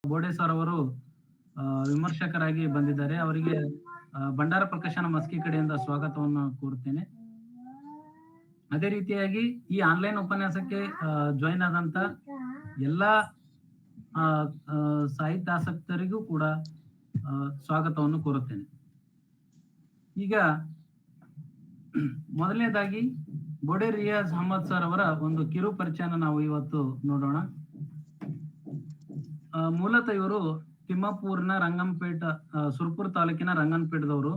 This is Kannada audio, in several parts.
ಬೋಡೆ ಸರ್ ಅವರು ವಿಮರ್ಶಕರಾಗಿ ಬಂದಿದ್ದಾರೆ. ಅವರಿಗೆ ಭಂಡಾರ ಪ್ರಕಾಶನ ಮಸ್ಕಿ ಕಡೆಯಿಂದ ಸ್ವಾಗತವನ್ನು ಕೋರುತ್ತೇನೆ. ಅದೇ ರೀತಿಯಾಗಿ ಈ ಆನ್ಲೈನ್ ಉಪನ್ಯಾಸಕ್ಕೆ ಜಾಯಿನ್ ಆದಂತ ಎಲ್ಲಾ ಸಾಹಿತ್ಯಾಸಕ್ತರಿಗೂ ಕೂಡ ಸ್ವಾಗತವನ್ನು ಕೋರುತ್ತೇನೆ. ಈಗ ಮೊದಲನೇದಾಗಿ ಬೋಡೆ ರಿಯಾಜ್ ಅಹಮದ್ ಸರ್ ಅವರ ಒಂದು ಕಿರು ಪರಿಚಯನ ನಾವು ಇವತ್ತು ನೋಡೋಣ. ಮೂಲತಃ ಇವರು ತಿಮ್ಮಾಪೂರ್ನ ರಂಗಂಪೇಟ, ಸುರ್ಪುರ್ ತಾಲೂಕಿನ ರಂಗಂಪೇಟದವರು.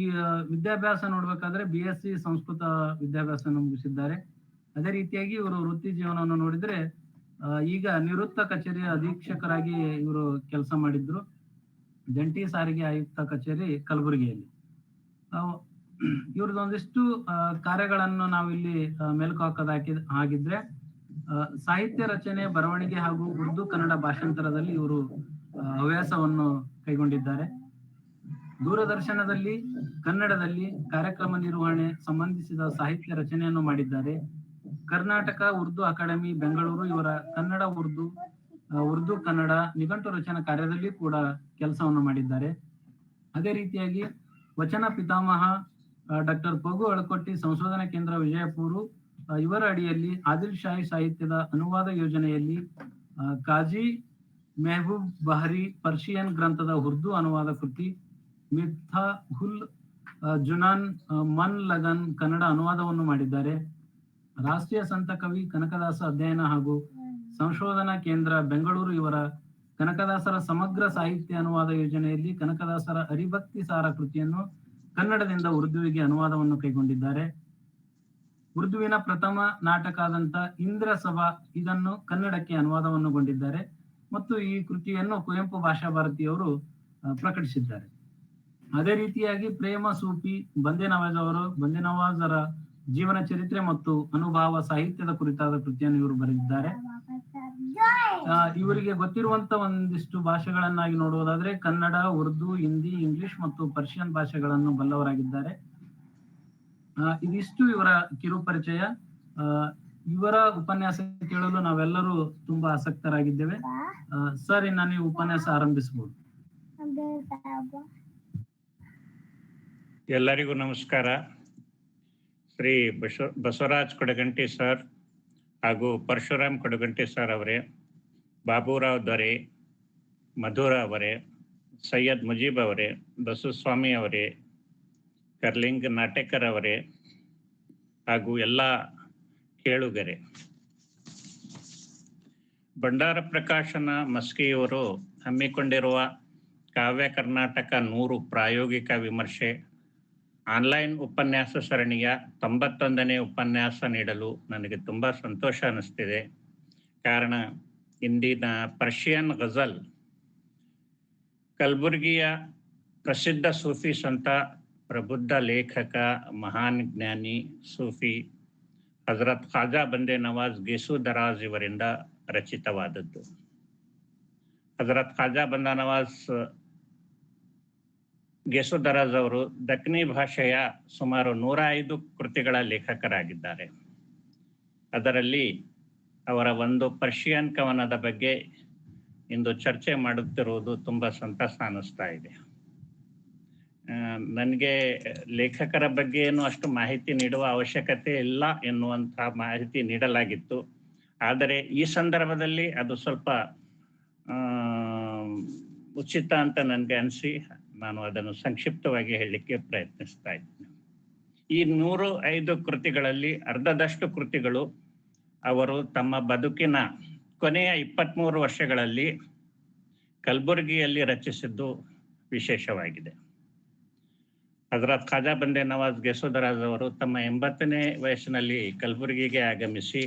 ಈ ವಿದ್ಯಾಭ್ಯಾಸ ನೋಡ್ಬೇಕಾದ್ರೆ BSc ಸಂಸ್ಕೃತ ವಿದ್ಯಾಭ್ಯಾಸ ಮುಗಿಸಿದ್ದಾರೆ. ಅದೇ ರೀತಿಯಾಗಿ ಇವರು ವೃತ್ತಿ ಜೀವನವನ್ನು ನೋಡಿದ್ರೆ ಈಗ ನಿವೃತ್ತ ಕಚೇರಿಯ ಅಧೀಕ್ಷಕರಾಗಿ ಇವರು ಕೆಲಸ ಮಾಡಿದ್ರು, ಜಂಟಿ ಸಾರಿಗೆ ಆಯುಕ್ತ ಕಚೇರಿ ಕಲಬುರಗಿಯಲ್ಲಿ. ಇವ್ರದೊಂದಿಷ್ಟು ಕಾರ್ಯಗಳನ್ನು ನಾವಿಲ್ಲಿ ಮೆಲುಕು ಹಾಕಿದ್ರೆ ಸಾಹಿತ್ಯ ರಚನೆ, ಬರವಣಿಗೆ ಹಾಗೂ ಉರ್ದು ಕನ್ನಡ ಭಾಷಾಂತರದಲ್ಲಿ ಇವರು ಹವ್ಯಾಸವನ್ನು ಕೈಗೊಂಡಿದ್ದಾರೆ. ದೂರದರ್ಶನದಲ್ಲಿ ಕನ್ನಡದಲ್ಲಿ ಕಾರ್ಯಕ್ರಮ ನಿರ್ವಹಣೆ ಸಂಬಂಧಿಸಿದ ಸಾಹಿತ್ಯ ರಚನೆಯನ್ನು ಮಾಡಿದ್ದಾರೆ. ಕರ್ನಾಟಕ ಉರ್ದು ಅಕಾಡೆಮಿ ಬೆಂಗಳೂರು ಇವರ ಕನ್ನಡ ಉರ್ದು ಕನ್ನಡ ನಿಘಂಟು ರಚನಾ ಕಾರ್ಯದಲ್ಲಿ ಕೂಡ ಕೆಲಸವನ್ನು ಮಾಡಿದ್ದಾರೆ. ಅದೇ ರೀತಿಯಾಗಿ ವಚನ ಪಿತಾಮಹ ಡಾಕ್ಟರ್ ಪಗು ಅಳಕೊಟ್ಟಿ ಸಂಶೋಧನಾ ಕೇಂದ್ರ ವಿಜಯಪುರ ಇವರ ಅಡಿಯಲ್ಲಿ ಆದಿಲ್ ಶಾಹಿ ಸಾಹಿತ್ಯದ ಅನುವಾದ ಯೋಜನೆಯಲ್ಲಿ ಕಾಜಿ ಮೆಹಬೂಬ್ ಬಹರಿ ಪರ್ಷಿಯನ್ ಗ್ರಂಥದ ಉರ್ದು ಅನುವಾದ ಕೃತಿ, ಮಿಫ್ತಾಹುಲ್ ಜುನಾನ್ ಮನ್ ಲಗನ್ ಕನ್ನಡ ಅನುವಾದವನ್ನು ಮಾಡಿದ್ದಾರೆ. ರಾಷ್ಟ್ರೀಯ ಸಂತ ಕವಿ ಕನಕದಾಸ ಅಧ್ಯಯನ ಹಾಗೂ ಸಂಶೋಧನಾ ಕೇಂದ್ರ ಬೆಂಗಳೂರು ಇವರ ಕನಕದಾಸರ ಸಮಗ್ರ ಸಾಹಿತ್ಯ ಅನುವಾದ ಯೋಜನೆಯಲ್ಲಿ ಕನಕದಾಸರ ಹರಿಭಕ್ತಿ ಸಾರ ಕೃತಿಯನ್ನು ಕನ್ನಡದಿಂದ ಉರ್ದುವಿಗೆ ಅನುವಾದವನ್ನು ಕೈಗೊಂಡಿದ್ದಾರೆ. ಉರ್ದುವಿನ ಪ್ರಥಮ ನಾಟಕ ಆದಂತ ಇಂದ್ರ ಸಭಾ ಇದನ್ನು ಕನ್ನಡಕ್ಕೆ ಅನುವಾದವನ್ನುಗೊಂಡಿದ್ದಾರೆ ಮತ್ತು ಈ ಕೃತಿಯನ್ನು ಕುವೆಂಪು ಭಾಷಾ ಭಾರತಿಯವರು ಪ್ರಕಟಿಸಿದ್ದಾರೆ. ಅದೇ ರೀತಿಯಾಗಿ ಪ್ರೇಮ ಸೂಫಿ ಬಂದೆ ನವಾಜರ ಜೀವನ ಚರಿತ್ರೆ ಮತ್ತು ಅನುಭವ ಸಾಹಿತ್ಯದ ಕುರಿತಾದ ಕೃತಿಯನ್ನು ಇವರು ಬರೆದಿದ್ದಾರೆ. ಇವರಿಗೆ ಗೊತ್ತಿರುವಂತ ಒಂದಿಷ್ಟು ಭಾಷೆಗಳನ್ನಾಗಿ ನೋಡುವುದಾದ್ರೆ ಕನ್ನಡ, ಉರ್ದು, ಹಿಂದಿ, ಇಂಗ್ಲಿಷ್ ಮತ್ತು ಪರ್ಷಿಯನ್ ಭಾಷೆಗಳನ್ನು ಬಲ್ಲವರಾಗಿದ್ದಾರೆ. ಇದಿಷ್ಟು ಇವರ ಕಿರು ಪರಿಚಯ. ಇವರ ಉಪನ್ಯಾಸ ಕೇಳಲು ನಾವೆಲ್ಲರೂ ತುಂಬಾ ಆಸಕ್ತರಾಗಿದ್ದೇವೆ. ಸರ್, ಇನ್ನ ನೀವು ಉಪನ್ಯಾಸ ಆರಂಭಿಸಬಹುದು. ಎಲ್ಲರಿಗೂ ನಮಸ್ಕಾರ. ಶ್ರೀ ಬಸವರಾಜ್ ಕೊಡಗಂಟಿ ಸರ್ ಹಾಗೂ ಪರಶುರಾಮ್ ಕೊಡಗಂಟಿ ಸರ್ ಅವರೇ, ಬಾಬುರಾವ್ ದೊರೆ, ಮಧುರ ಅವರೇ, ಸೈಯದ್ ಮುಜೀಬ್ ಅವರೇ, ಬಸವಸ್ವಾಮಿ ಅವರೇ, ಕರ್ಲಿಂಗ್ ನಾಟೇಕರ್ ಅವರೇ ಹಾಗೂ ಎಲ್ಲ ಕೇಳುಗರೆ, ಭಂಡಾರ ಪ್ರಕಾಶನ ಮಸ್ಕಿಯವರು ಹಮ್ಮಿಕೊಂಡಿರುವ ಕಾವ್ಯ ಕರ್ನಾಟಕ 100 ಪ್ರಾಯೋಗಿಕ ವಿಮರ್ಶೆ ಆನ್ಲೈನ್ ಉಪನ್ಯಾಸ ಸರಣಿಯ 91ನೇ ಉಪನ್ಯಾಸ ನೀಡಲು ನನಗೆ ತುಂಬ ಸಂತೋಷ ಅನ್ನಿಸ್ತಿದೆ. ಕಾರಣ, ಇಂದಿನ ಪರ್ಷಿಯನ್ ಗಜಲ್ ಕಲಬುರ್ಗಿಯ ಪ್ರಸಿದ್ಧ ಸೂಫಿ ಸಂತ, ಪ್ರಬುದ್ಧ ಲೇಖಕ, ಮಹಾನ್ ಜ್ಞಾನಿ ಸೂಫಿ ಹಜರತ್ ಖಾಜಾ ಬಂದೆ ನವಾಜ್ ಗೇಸು ದರಾಜ್ ಇವರಿಂದ ರಚಿತವಾದದ್ದು. ಹಜರತ್ ಖಾಜಾ ಬಂದ ನವಾಜ್ ಗೇಸು ದರಾಜ್ ಅವರು ದಖ್ನಿ ಭಾಷೆಯ ಸುಮಾರು 105 ಕೃತಿಗಳ ಲೇಖಕರಾಗಿದ್ದಾರೆ. ಅದರಲ್ಲಿ ಅವರ ಒಂದು ಪರ್ಷಿಯನ್ ಕವನದ ಬಗ್ಗೆ ಇಂದು ಚರ್ಚೆ ಮಾಡುತ್ತಿರುವುದು ತುಂಬ ಸಂತಸ ಅನ್ನಿಸ್ತಾ ಇದೆ. ನನಗೆ ಲೇಖಕರ ಬಗ್ಗೆ ಏನು ಅಷ್ಟು ಮಾಹಿತಿ ನೀಡುವ ಅವಶ್ಯಕತೆ ಇಲ್ಲ ಎನ್ನುವಂಥ ಮಾಹಿತಿ ನೀಡಲಾಗಿತ್ತು. ಆದರೆ ಈ ಸಂದರ್ಭದಲ್ಲಿ ಅದು ಸ್ವಲ್ಪ ಉಚಿತ ಅಂತ ನನಗೆ ಅನಿಸಿ ನಾನು ಅದನ್ನು ಸಂಕ್ಷಿಪ್ತವಾಗಿ ಹೇಳಲಿಕ್ಕೆ ಪ್ರಯತ್ನಿಸ್ತಾ ಇದ್ದೀನಿ. ಈ 105 ಕೃತಿಗಳಲ್ಲಿ ಅರ್ಧದಷ್ಟು ಕೃತಿಗಳು ಅವರು ತಮ್ಮ ಬದುಕಿನ ಕೊನೆಯ 23 ವರ್ಷಗಳಲ್ಲಿ ಕಲಬುರಗಿಯಲ್ಲಿ ರಚಿಸಿದ್ದು ವಿಶೇಷವಾಗಿದೆ. ಹಜರತ್ ಖಾಜಾ ಬಂದೆ ನವಾಜ್ ಗೇಸು ದರಾಜ್ ಅವರು ತಮ್ಮ 80ನೇ ವಯಸ್ಸಿನಲ್ಲಿ ಕಲಬುರಗಿಗೆ ಆಗಮಿಸಿ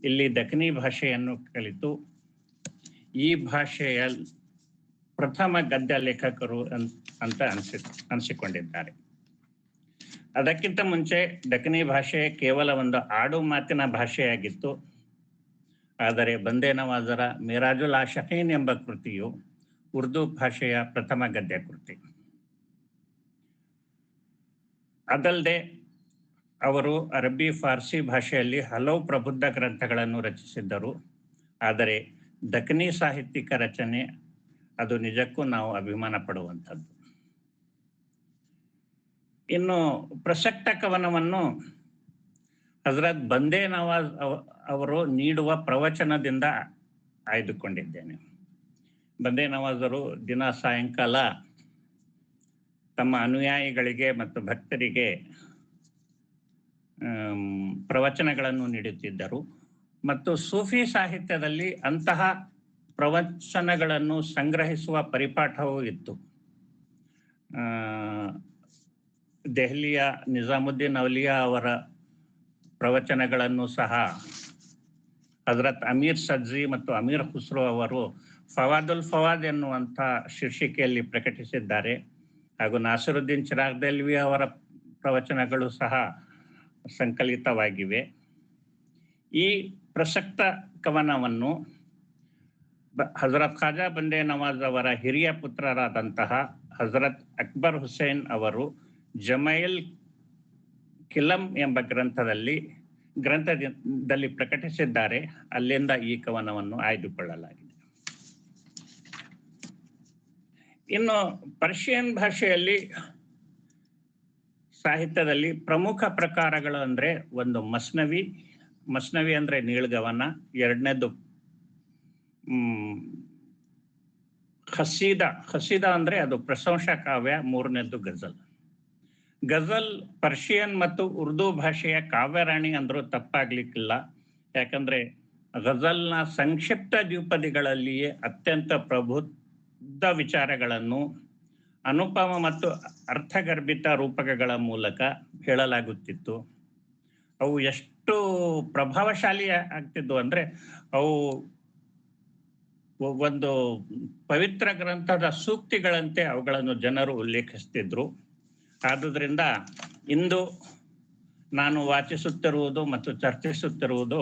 ಇಲ್ಲಿ ದಖ್ನಿ ಭಾಷೆಯನ್ನು ಕಲಿತು ಈ ಭಾಷೆಯ ಪ್ರಥಮ ಗದ್ಯ ಲೇಖಕರು ಅಂತ ಅನಿಸಿಕೊಂಡಿದ್ದಾರೆ. ಅದಕ್ಕಿಂತ ಮುಂಚೆ ದಖ್ನಿ ಭಾಷೆ ಕೇವಲ ಒಂದು ಆಡು ಮಾತಿನ ಭಾಷೆಯಾಗಿತ್ತು. ಆದರೆ ಬಂದೆ ನವಾಜರ ಮಿರಾಜುಲ್ ಆಶಕೀನ್ ಎಂಬ ಕೃತಿಯು ಉರ್ದು ಭಾಷೆಯ ಪ್ರಥಮ ಗದ್ಯ ಕೃತಿ. ಅದಲ್ಲದೆ ಅವರು ಅರಬ್ಬಿ, ಫಾರ್ಸಿ ಭಾಷೆಯಲ್ಲಿ ಹಲವು ಪ್ರಬುದ್ಧ ಗ್ರಂಥಗಳನ್ನು ರಚಿಸಿದ್ದರು. ಆದರೆ ದಖನಿ ಸಾಹಿತ್ಯಿಕ ರಚನೆ, ಅದು ನಿಜಕ್ಕೂ ನಾವು ಅಭಿಮಾನ ಪಡುವಂಥದ್ದು. ಇನ್ನು ಪ್ರಸಕ್ತ ಕವನವನ್ನು ಹಜರತ್ ಬಂದೇ ನವಾಜ್ ಅವರು ನೀಡುವ ಪ್ರವಚನದಿಂದ ಆಯ್ದುಕೊಂಡಿದ್ದೇನೆ. ಬಂದೇ ನವಾಜರು ದಿನ ಸಾಯಂಕಾಲ ತಮ್ಮ ಅನುಯಾಯಿಗಳಿಗೆ ಮತ್ತು ಭಕ್ತರಿಗೆ ಪ್ರವಚನಗಳನ್ನು ನೀಡುತ್ತಿದ್ದರು ಮತ್ತು ಸೂಫಿ ಸಾಹಿತ್ಯದಲ್ಲಿ ಅಂತಹ ಪ್ರವಚನಗಳನ್ನು ಸಂಗ್ರಹಿಸುವ ಪರಿಪಾಠವೂ ಇತ್ತು. ದೆಹಲಿಯ ನಿಜಾಮುದ್ದೀನ್ ಔಲಿಯಾ ಅವರ ಪ್ರವಚನಗಳನ್ನು ಸಹ ಹಜರತ್ ಅಮೀರ್ ಸಜ್ಜಿ ಮತ್ತು ಅಮೀರ್ ಖುಸ್ರೋ ಅವರು ಫವಾದುಲ್ ಫವಾದ್ ಎನ್ನುವಂಥ ಶೀರ್ಷಿಕೆಯಲ್ಲಿ ಪ್ರಕಟಿಸಿದ್ದಾರೆ. ಹಾಗೂ ನಾಸಿರುದ್ದೀನ್ ಚಿರಾಗ್ ದೆಹ್ಲವಿ ಅವರ ಪ್ರವಚನಗಳು ಸಹ ಸಂಕಲಿತವಾಗಿವೆ. ಈ ಪ್ರಸಕ್ತ ಕವನವನ್ನು ಹಜರತ್ ಖಾಜಾ ಬಂದೇ ನವಾಜ್ ಅವರ ಹಿರಿಯ ಪುತ್ರರಾದಂತಹ ಹಜರತ್ ಅಕ್ಬರ್ ಹುಸೇನ್ ಅವರು ಜಮೈಲ್ ಕಿಲಂ ಎಂಬ ಗ್ರಂಥದಲ್ಲಿ ಪ್ರಕಟಿಸಿದ್ದಾರೆ. ಅಲ್ಲಿಂದ ಈ ಕವನವನ್ನು ಆಯ್ದುಕೊಳ್ಳಲಾಗಿದೆ. ಇನ್ನು ಪರ್ಷಿಯನ್ ಭಾಷೆಯಲ್ಲಿ ಸಾಹಿತ್ಯದಲ್ಲಿ ಪ್ರಮುಖ ಪ್ರಕಾರಗಳು ಅಂದರೆ ಒಂದು ಮಸ್ನವಿ ಅಂದರೆ ನೀಳ್ಗವನ, ಎರಡನೇದು ಖಸೀದ ಅಂದರೆ ಅದು ಪ್ರಶಂಸಾ ಕಾವ್ಯ, ಮೂರನೇದು ಗಜಲ್ ಪರ್ಷಿಯನ್ ಮತ್ತು ಉರ್ದು ಭಾಷೆಯ ಕಾವ್ಯರಾಣಿ ಅಂದ್ರೂ ತಪ್ಪಾಗ್ಲಿಕ್ಕಿಲ್ಲ. ಯಾಕಂದ್ರೆ ಗಜಲ್ನ ಸಂಕ್ಷಿಪ್ತ ದ್ವಿಪದಿಗಳಲ್ಲಿಯೇ ಅತ್ಯಂತ ಪ್ರಬುದ್ಧ ವಿಚಾರಗಳನ್ನು ಅನುಪಮ ಮತ್ತು ಅರ್ಥಗರ್ಭಿತ ರೂಪಕಗಳ ಮೂಲಕ ಹೇಳಲಾಗುತ್ತಿತ್ತು. ಅವು ಎಷ್ಟು ಪ್ರಭಾವಶಾಲಿ ಆಗ್ತಿದ್ವು ಅಂದ್ರೆ ಅವು ಒಂದು ಪವಿತ್ರ ಗ್ರಂಥದ ಸೂಕ್ತಿಗಳಂತೆ ಅವುಗಳನ್ನು ಜನರು ಉಲ್ಲೇಖಿಸ್ತಿದ್ರು. ಆದುದರಿಂದ ಇಂದು ನಾನು ವಾಚಿಸುತ್ತಿರುವುದು ಮತ್ತು ಚರ್ಚಿಸುತ್ತಿರುವುದು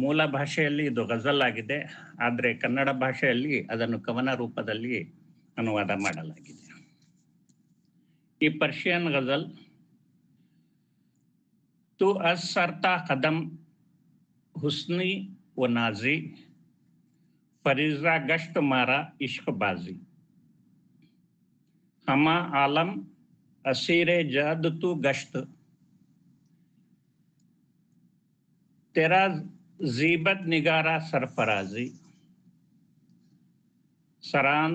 ಮೂಲ ಭಾಷೆಯಲ್ಲಿ ಇದು ಗಜಲ್ ಆಗಿದೆ. ಆದರೆ ಕನ್ನಡ ಭಾಷೆಯಲ್ಲಿ ಅದನ್ನು ಕವನ ರೂಪದಲ್ಲಿ ಅನುವಾದ ಮಾಡಲಾಗಿದೆ. ಈ ಪರ್ಷಿಯನ್ ಗಜಲ್ ತು ಅಸ್ ಸರ್ತಾ ಕದಂ ಹುಸ್ನಿ ವ ನಾಜಿ ಫರೀಜಾ ಗಶ್ತ್ ಮಾರಾ ಇಶ್ಕ್ ಬಾಜಿ ಹಮಾ ಆಲಂ ಅಸೀರೆ ಜದ್ ತು ಗಶ್ತ್ तेरा जीबत निगारा सरफराजी सरान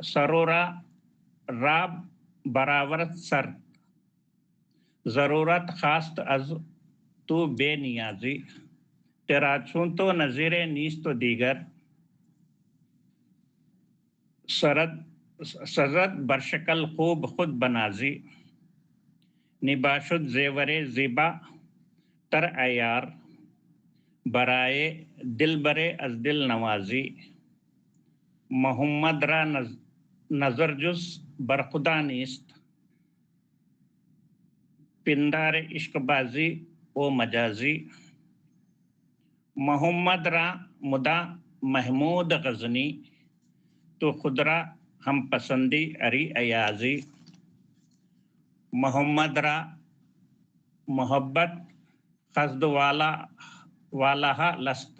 सरोरा राब बरावर सर जरूरत खास्त अज तू बेनियाजी तेरा छूं तो नजीरे नीस तो दीगर सजद बरशकल खूब खुद बनाजी निबाशुद जेवरे ज़िबा तर अयार बराए दिल बरे अज दिल नवाजी मोहम्मद रा नजर जुस बरखुदा नीस्त पिंदार इश्कबाजी ओ मजाजी मोहम्मद रा मुदा महमूद गजनी तो खुदरा हम पसंदी अरी अयाजी मोहम्मद रा मोहब्बत खस्द वाला लस्त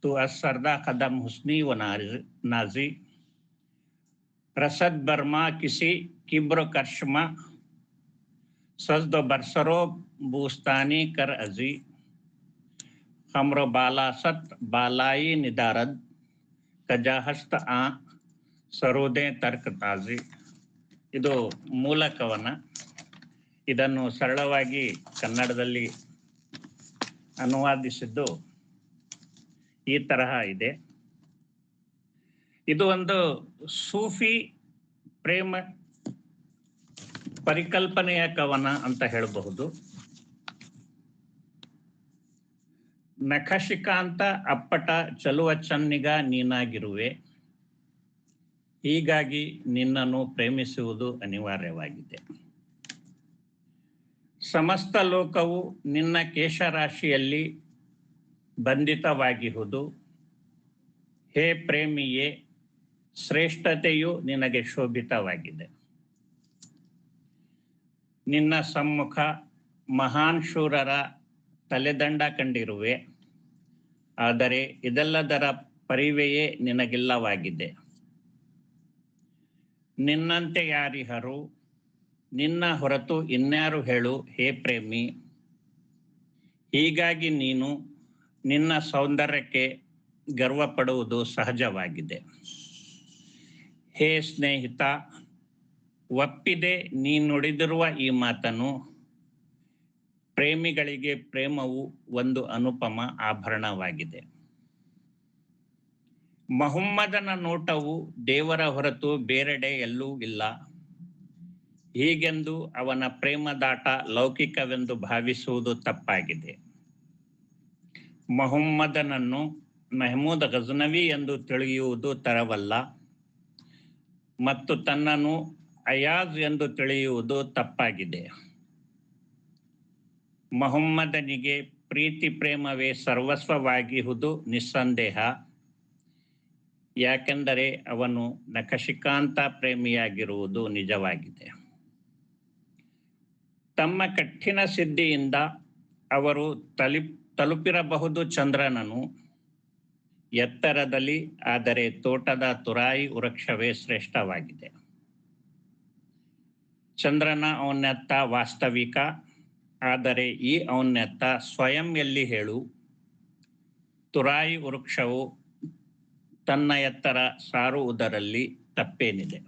तो असरदा कदम हुस्नी व नाजी रसद बर्मा किसी किब्र करशमा सजद बरसरो बूस्तानी कर अजी खम्र बालासत बालाई निदारद कजाहस्त आ सरोदे तर्क ताजी. ಇದು ಮೂಲ ಕವನ. ಇದನ್ನು ಸರಳವಾಗಿ ಕನ್ನಡದಲ್ಲಿ ಅನುವಾದಿಸಿದ್ದು ಈ ತರಹ ಇದೆ. ಇದು ಒಂದು ಸೂಫಿ ಪ್ರೇಮ ಪರಿಕಲ್ಪನೆಯ ಕವನ ಅಂತ ಹೇಳಬಹುದು. ನಖಶಿಕಾಂತ ಅಪ್ಪಟ ಚಲುವ ಚನ್ನಿಗ ನೀನಾಗಿರುವೆ, ಹೀಗಾಗಿ ನಿನ್ನನ್ನು ಪ್ರೇಮಿಸುವುದು ಅನಿವಾರ್ಯವಾಗಿದೆ. ಸಮಸ್ತ ಲೋಕವು ನಿನ್ನ ಕೇಶರಾಶಿಯಲ್ಲಿ ಬಂಧಿತವಾಗಿಹುದು, ಹೇ ಪ್ರೇಮಿಯೇ ಶ್ರೇಷ್ಠತೆಯು ನಿನಗೆ ಶೋಭಿತವಾಗಿದೆ. ನಿನ್ನ ಸಮ್ಮುಖ ಮಹಾನ್ ಶೂರರ ತಲೆದಂಡ ಕಂಡಿರುವೆ, ಆದರೆ ಇದೆಲ್ಲದರ ಪರಿವೆಯೇ ನಿನಗಿಲ್ಲವಾಗಿದೆ. ನಿನ್ನಂತೆ ಯಾರಿಹರು, ನಿನ್ನ ಹೊರತು ಇನ್ಯಾರು ಹೇಳು ಹೇ ಪ್ರೇಮಿ. ಹೀಗಾಗಿ ನೀನು ನಿನ್ನ ಸೌಂದರ್ಯಕ್ಕೆ ಗರ್ವಪಡುವುದು ಸಹಜವಾಗಿದೆ. ಹೇ ಸ್ನೇಹಿತ, ಒಪ್ಪಿದೆ ನೀ ನುಡಿದಿರುವ ಈ ಮಾತನ್ನು. ಪ್ರೇಮಿಗಳಿಗೆ ಪ್ರೇಮವು ಒಂದು ಅನುಪಮ ಆಭರಣವಾಗಿದೆ. ಮೊಹಮ್ಮದನ ನೋಟವು ದೇವರ ಹೊರತು ಬೇರೆಡೆ ಎಲ್ಲೂ ಇಲ್ಲ. ಹೀಗೆಂದು ಅವನ ಪ್ರೇಮದಾಟ ಲೌಕಿಕವೆಂದು ಭಾವಿಸುವುದು ತಪ್ಪಾಗಿದೆ. ಮೊಹಮ್ಮದನನ್ನು ಮೆಹಮೂದ್ ಗಜ್ನವಿ ಎಂದು ತಿಳಿಯುವುದು ತರವಲ್ಲ ಮತ್ತು ತನ್ನನ್ನು ಅಯಾಜ್ ಎಂದು ತಿಳಿಯುವುದು ತಪ್ಪಾಗಿದೆ. ಮೊಹಮ್ಮದನಿಗೆ ಪ್ರೀತಿ ಪ್ರೇಮವೇ ಸರ್ವಸ್ವವಾಗಿರುವುದು ನಿಸ್ಸಂದೇಹ. ಯಾಕೆಂದರೆ ಅವನು ನಖಶಿಕಾಂತ ಪ್ರೇಮಿಯಾಗಿರುವುದು ನಿಜವಾಗಿದೆ. ತಮ್ಮ ಕಠಿಣ ಸಿದ್ಧಿಯಿಂದ ಅವರು ತಲುಪಿರಬಹುದು ಚಂದ್ರನನ್ನು ಎತ್ತರದಲ್ಲಿ, ಆದರೆ ತೋಟದ ತುರಾಯಿ ವೃಕ್ಷವೇ ಶ್ರೇಷ್ಠವಾಗಿದೆ. ಚಂದ್ರನ ಔನ್ನತ್ಯ ವಾಸ್ತವಿಕ, ಆದರೆ ಈ ಔನ್ನತ್ಯ ಸ್ವಯಂ ಎಲ್ಲಿ ಹೇಳು. ತುರಾಯಿ ವೃಕ್ಷವು ತನ್ನ ಎತ್ತರ ಸಾರುವುದರಲ್ಲಿ ತಪ್ಪೇನಿದೆ.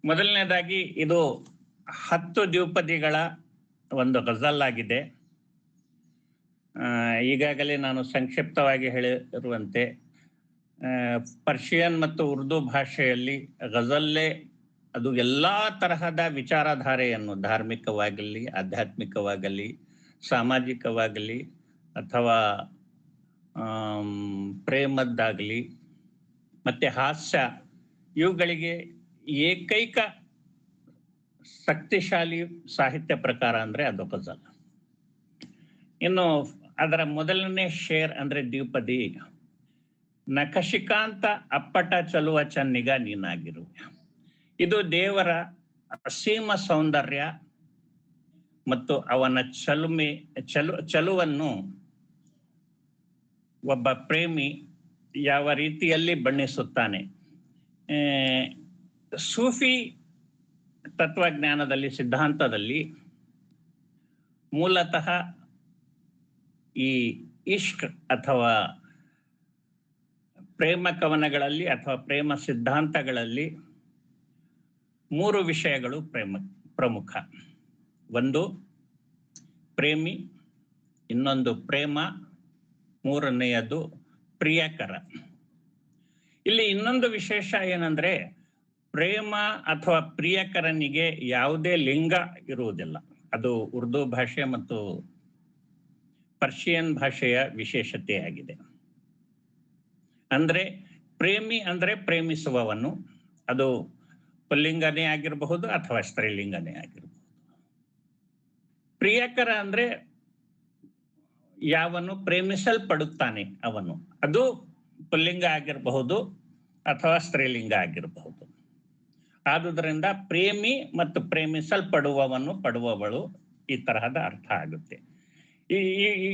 ಮೊದಲನೇದಾಗಿ ಇದು 10 ದ್ವಿಪದಿಗಳ ಒಂದು ಗಜಲ್ ಆಗಿದೆ. ಈಗಾಗಲೇ ನಾನು ಸಂಕ್ಷಿಪ್ತವಾಗಿ ಹೇಳಿರುವಂತೆ ಪರ್ಷಿಯನ್ ಮತ್ತು ಉರ್ದು ಭಾಷೆಯಲ್ಲಿ ಗಜಲ್ಲೇ ಅದು ಎಲ್ಲ ತರಹದ ವಿಚಾರಧಾರೆಯನ್ನು, ಧಾರ್ಮಿಕವಾಗಲಿ, ಆಧ್ಯಾತ್ಮಿಕವಾಗಲಿ, ಸಾಮಾಜಿಕವಾಗಲಿ ಅಥವಾ ಪ್ರೇಮದ್ದಾಗಲಿ ಮತ್ತೆ ಹಾಸ್ಯ, ಇವುಗಳಿಗೆ ಏಕೈಕ ಶಕ್ತಿಶಾಲಿ ಸಾಹಿತ್ಯ ಪ್ರಕಾರ ಅಂದ್ರೆ ಅದು ಗಜಲ್. ಇನ್ನು ಅದರ ಮೊದಲನೇ ಶೇರ್ ಅಂದ್ರೆ ದ್ವಿಪದಿ, ನಖಶಿಕಾಂತ ಅಪ್ಪಟ ಚಲುವ ಚನ್ನಿಗ ನೀನಾಗಿರು. ಇದು ದೇವರ ಅಸೀಮ ಸೌಂದರ್ಯ ಮತ್ತು ಅವನ ಚಲುವನ್ನು ಒಬ್ಬ ಪ್ರೇಮಿ ಯಾವ ರೀತಿಯಲ್ಲಿ ಬಣ್ಣಿಸುತ್ತಾನೆ. ಸೂಫಿ ತತ್ವಜ್ಞಾನದಲ್ಲಿ, ಸಿದ್ಧಾಂತದಲ್ಲಿ ಮೂಲತಃ ಈ ಇಷ್ಕ್ ಅಥವಾ ಪ್ರೇಮ ಕವನಗಳಲ್ಲಿ ಅಥವಾ ಪ್ರೇಮ ಸಿದ್ಧಾಂತಗಳಲ್ಲಿ 3 ವಿಷಯಗಳು ಪ್ರಮುಖ. ಒಂದು ಪ್ರೇಮಿ, ಇನ್ನೊಂದು ಪ್ರೇಮ, ಮೂರನೆಯದು ಪ್ರಿಯಕರ. ಇಲ್ಲಿ ಇನ್ನೊಂದು ವಿಶೇಷ ಏನಂದ್ರೆ, ಪ್ರೇಮ ಅಥವಾ ಪ್ರಿಯಕರನಿಗೆ ಯಾವುದೇ ಲಿಂಗ ಇರುವುದಿಲ್ಲ. ಅದು ಉರ್ದು ಭಾಷೆ ಮತ್ತು ಪರ್ಷಿಯನ್ ಭಾಷೆಯ ವಿಶೇಷತೆಯಾಗಿದೆ. ಅಂದ್ರೆ ಪ್ರೇಮಿ ಅಂದ್ರೆ ಪ್ರೇಮಿಸುವವನು, ಅದು ಪುಲ್ಲಿಂಗನೇ ಆಗಿರಬಹುದು ಅಥವಾ ಸ್ತ್ರೀಲಿಂಗನೇ ಆಗಿರಬಹುದು. ಪ್ರಿಯಕರ ಅಂದ್ರೆ ಯಾವನು ಪ್ರೇಮಿಸಲ್ಪಡುತ್ತಾನೆ ಅವನು, ಅದು ಪುಲ್ಲಿಂಗ ಆಗಿರಬಹುದು ಅಥವಾ ಸ್ತ್ರೀಲಿಂಗ ಆಗಿರಬಹುದು. ಆದುದರಿಂದ ಪ್ರೇಮಿ ಮತ್ತು ಪ್ರೇಮಿಸಲ್ಪಡುವವನು, ಪಡುವವಳು, ಈ ತರಹದ ಅರ್ಥ ಆಗುತ್ತೆ.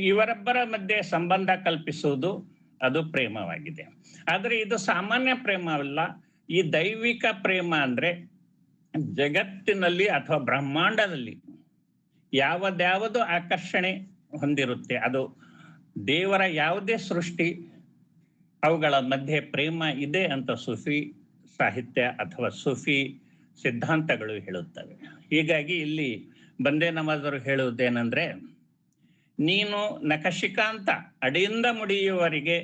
ಇವರಬ್ಬರ ಮಧ್ಯೆ ಸಂಬಂಧ ಕಲ್ಪಿಸುವುದು ಅದು ಪ್ರೇಮವಾಗಿದೆ. ಆದರೆ ಇದು ಸಾಮಾನ್ಯ ಪ್ರೇಮವಲ್ಲ. ಈ ದೈವಿಕ ಪ್ರೇಮ ಅಂದ್ರೆ ಜಗತ್ತಿನಲ್ಲಿ ಅಥವಾ ಬ್ರಹ್ಮಾಂಡದಲ್ಲಿ ಯಾವ್ದು ಆಕರ್ಷಣೆ ಹೊಂದಿರುತ್ತೆ, ಅದು ದೇವರ ಯಾವುದೇ ಸೃಷ್ಟಿ, ಅವುಗಳ ಮಧ್ಯೆ ಪ್ರೇಮ ಇದೆ ಅಂತ ಸೂಫಿ ಸಾಹಿತ್ಯ ಅಥವಾ ಸೂಫಿ ಸಿದ್ಧಾಂತಗಳು ಹೇಳುತ್ತವೆ. ಹೀಗಾಗಿ ಇಲ್ಲಿ ಬಂದೇ ನವಾಜರು ಹೇಳುವುದೇನೆಂದ್ರೆ, ನೀನು ನಖಶಿಕಾಂತ ಅಡಿಯಿಂದ ಮುಡಿಯುವವರೆಗೆ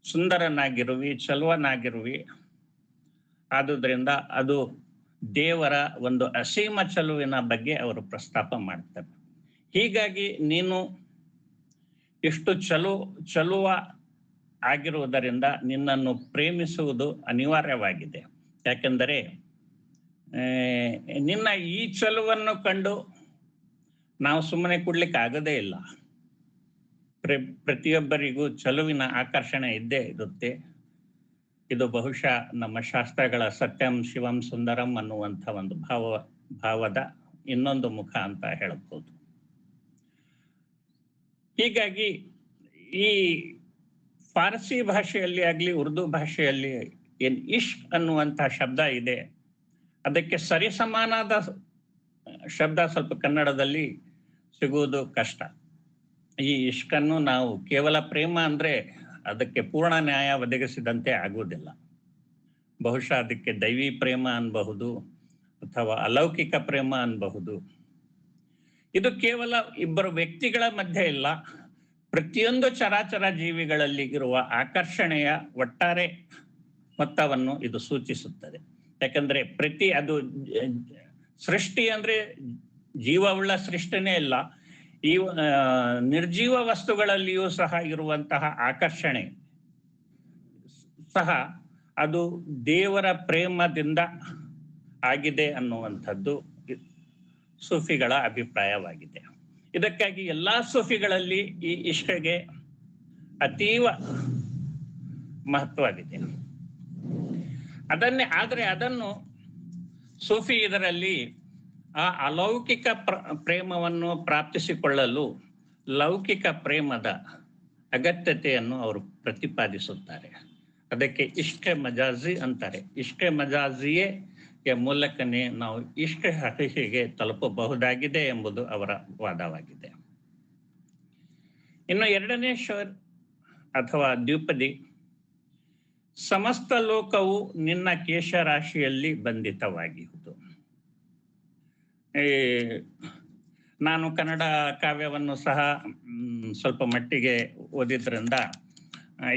ಸುಂದರನಾಗಿರುವಿ, ಚಲುವನಾಗಿರುವಿ. ಆದುದರಿಂದ ಅದು ದೇವರ ಒಂದು ಅಸೀಮ ಚಲುವಿನ ಬಗ್ಗೆ ಅವರು ಪ್ರಸ್ತಾಪ ಮಾಡ್ತಾರೆ. ಹೀಗಾಗಿ ನೀನು ಇಷ್ಟು ಚಲುವ ಆಗಿರುವುದರಿಂದ ನಿನ್ನನ್ನು ಪ್ರೇಮಿಸುವುದು ಅನಿವಾರ್ಯವಾಗಿದೆ. ಯಾಕೆಂದರೆ ನಿನ್ನ ಈ ಚಲುವನ್ನು ಕಂಡು ನಾವು ಸುಮ್ಮನೆ ಕೊಡ್ಲಿಕ್ಕೆ ಆಗದೇ ಇಲ್ಲ. ಪ್ರತಿಯೊಬ್ಬರಿಗೂ ಚಲುವಿನ ಆಕರ್ಷಣೆ ಇದ್ದೇ ಇರುತ್ತೆ. ಇದು ಬಹುಶಃ ನಮ್ಮ ಶಾಸ್ತ್ರಗಳ ಸತ್ಯಂ ಶಿವಂ ಸುಂದರಂ ಅನ್ನುವಂಥ ಒಂದು ಭಾವದ ಇನ್ನೊಂದು ಮುಖ ಅಂತ ಹೇಳಬಹುದು. ಹೀಗಾಗಿ ಈ ಫಾರ್ಸಿ ಭಾಷೆಯಲ್ಲಿ ಆಗಲಿ ಉರ್ದು ಭಾಷೆಯಲ್ಲಿ ಏನ್ ಇಶ್ಕ್ ಅನ್ನುವಂತಹ ಶಬ್ದ ಇದೆ, ಅದಕ್ಕೆ ಸರಿಸಮಾನಾದ ಶಬ್ದ ಸ್ವಲ್ಪ ಕನ್ನಡದಲ್ಲಿ ಸಿಗುವುದು ಕಷ್ಟ. ಈ ಇಶ್ಕನ್ನು ನಾವು ಕೇವಲ ಪ್ರೇಮ ಅಂದ್ರೆ ಅದಕ್ಕೆ ಪೂರ್ಣ ನ್ಯಾಯ ಒದಗಿಸಿದಂತೆ ಆಗುವುದಿಲ್ಲ. ಬಹುಶಃ ಅದಕ್ಕೆ ದೈವಿ ಪ್ರೇಮ ಅನ್ಬಹುದು ಅಥವಾ ಅಲೌಕಿಕ ಪ್ರೇಮ ಅನ್ಬಹುದು. ಇದು ಕೇವಲ ಇಬ್ಬರು ವ್ಯಕ್ತಿಗಳ ಮಧ್ಯೆ ಇಲ್ಲ, ಪ್ರತಿಯೊಂದು ಚರಾಚರ ಜೀವಿಗಳಲ್ಲಿ ಇರುವ ಆಕರ್ಷಣೆಯ ಒಟ್ಟಾರೆ ಮೊತ್ತವನ್ನು ಇದು ಸೂಚಿಸುತ್ತದೆ. ಯಾಕಂದ್ರೆ ಅದು ಸೃಷ್ಟಿ ಅಂದ್ರೆ ಜೀವವುಳ್ಳ ಸೃಷ್ಟಿನೇ ಇಲ್ಲ, ಈ ನಿರ್ಜೀವ ವಸ್ತುಗಳಲ್ಲಿಯೂ ಸಹ ಇರುವಂತಹ ಆಕರ್ಷಣೆ ಸಹ ಅದು ದೇವರ ಪ್ರೇಮದಿಂದ ಆಗಿದೆ ಅನ್ನುವಂಥದ್ದು ಸೂಫಿಗಳ ಅಭಿಪ್ರಾಯವಾಗಿದೆ. ಇದಕ್ಕಾಗಿ ಎಲ್ಲಾ ಸೂಫಿಗಳಲ್ಲಿ ಈ ಇಷ್ಕೆಗೆ ಅತೀವ ಮಹತ್ವವಿದೆ. ಆದರೆ ಅದನ್ನು ಸೂಫಿ ಇದರಲ್ಲಿ ಆ ಅಲೌಕಿಕ ಪ್ರೇಮವನ್ನು ಪ್ರಾಪ್ತಿಸಿಕೊಳ್ಳಲು ಲೌಕಿಕ ಪ್ರೇಮದ ಅಗತ್ಯತೆಯನ್ನು ಅವರು ಪ್ರತಿಪಾದಿಸುತ್ತಾರೆ. ಅದಕ್ಕೆ ಇಷ್ಕೆ ಮಜಾಜಿ ಅಂತಾರೆ. ಇಷ್ಕೆ ಮಜಾಜಿಯೇ ಮೂಲಕನೇ ನಾವು ಇಷ್ಕೆ ಹಕೀಕಿಗೆ ತಲುಪಬಹುದಾಗಿದೆ ಎಂಬುದು ಅವರ ವಾದವಾಗಿದೆ. ಇನ್ನು ಎರಡನೇ ಶೋರ್ ಅಥವಾ ದ್ವಿಪದಿ, ಸಮಸ್ತ ಲೋಕವು ನಿನ್ನ ಕೇಶರಾಶಿಯಲ್ಲಿ ಬಂಧಿತವಾಗಿರುವುದು. ನಾನು ಕನ್ನಡ ಕಾವ್ಯವನ್ನು ಸಹ ಸ್ವಲ್ಪ ಮಟ್ಟಿಗೆ ಓದಿದ್ರಿಂದ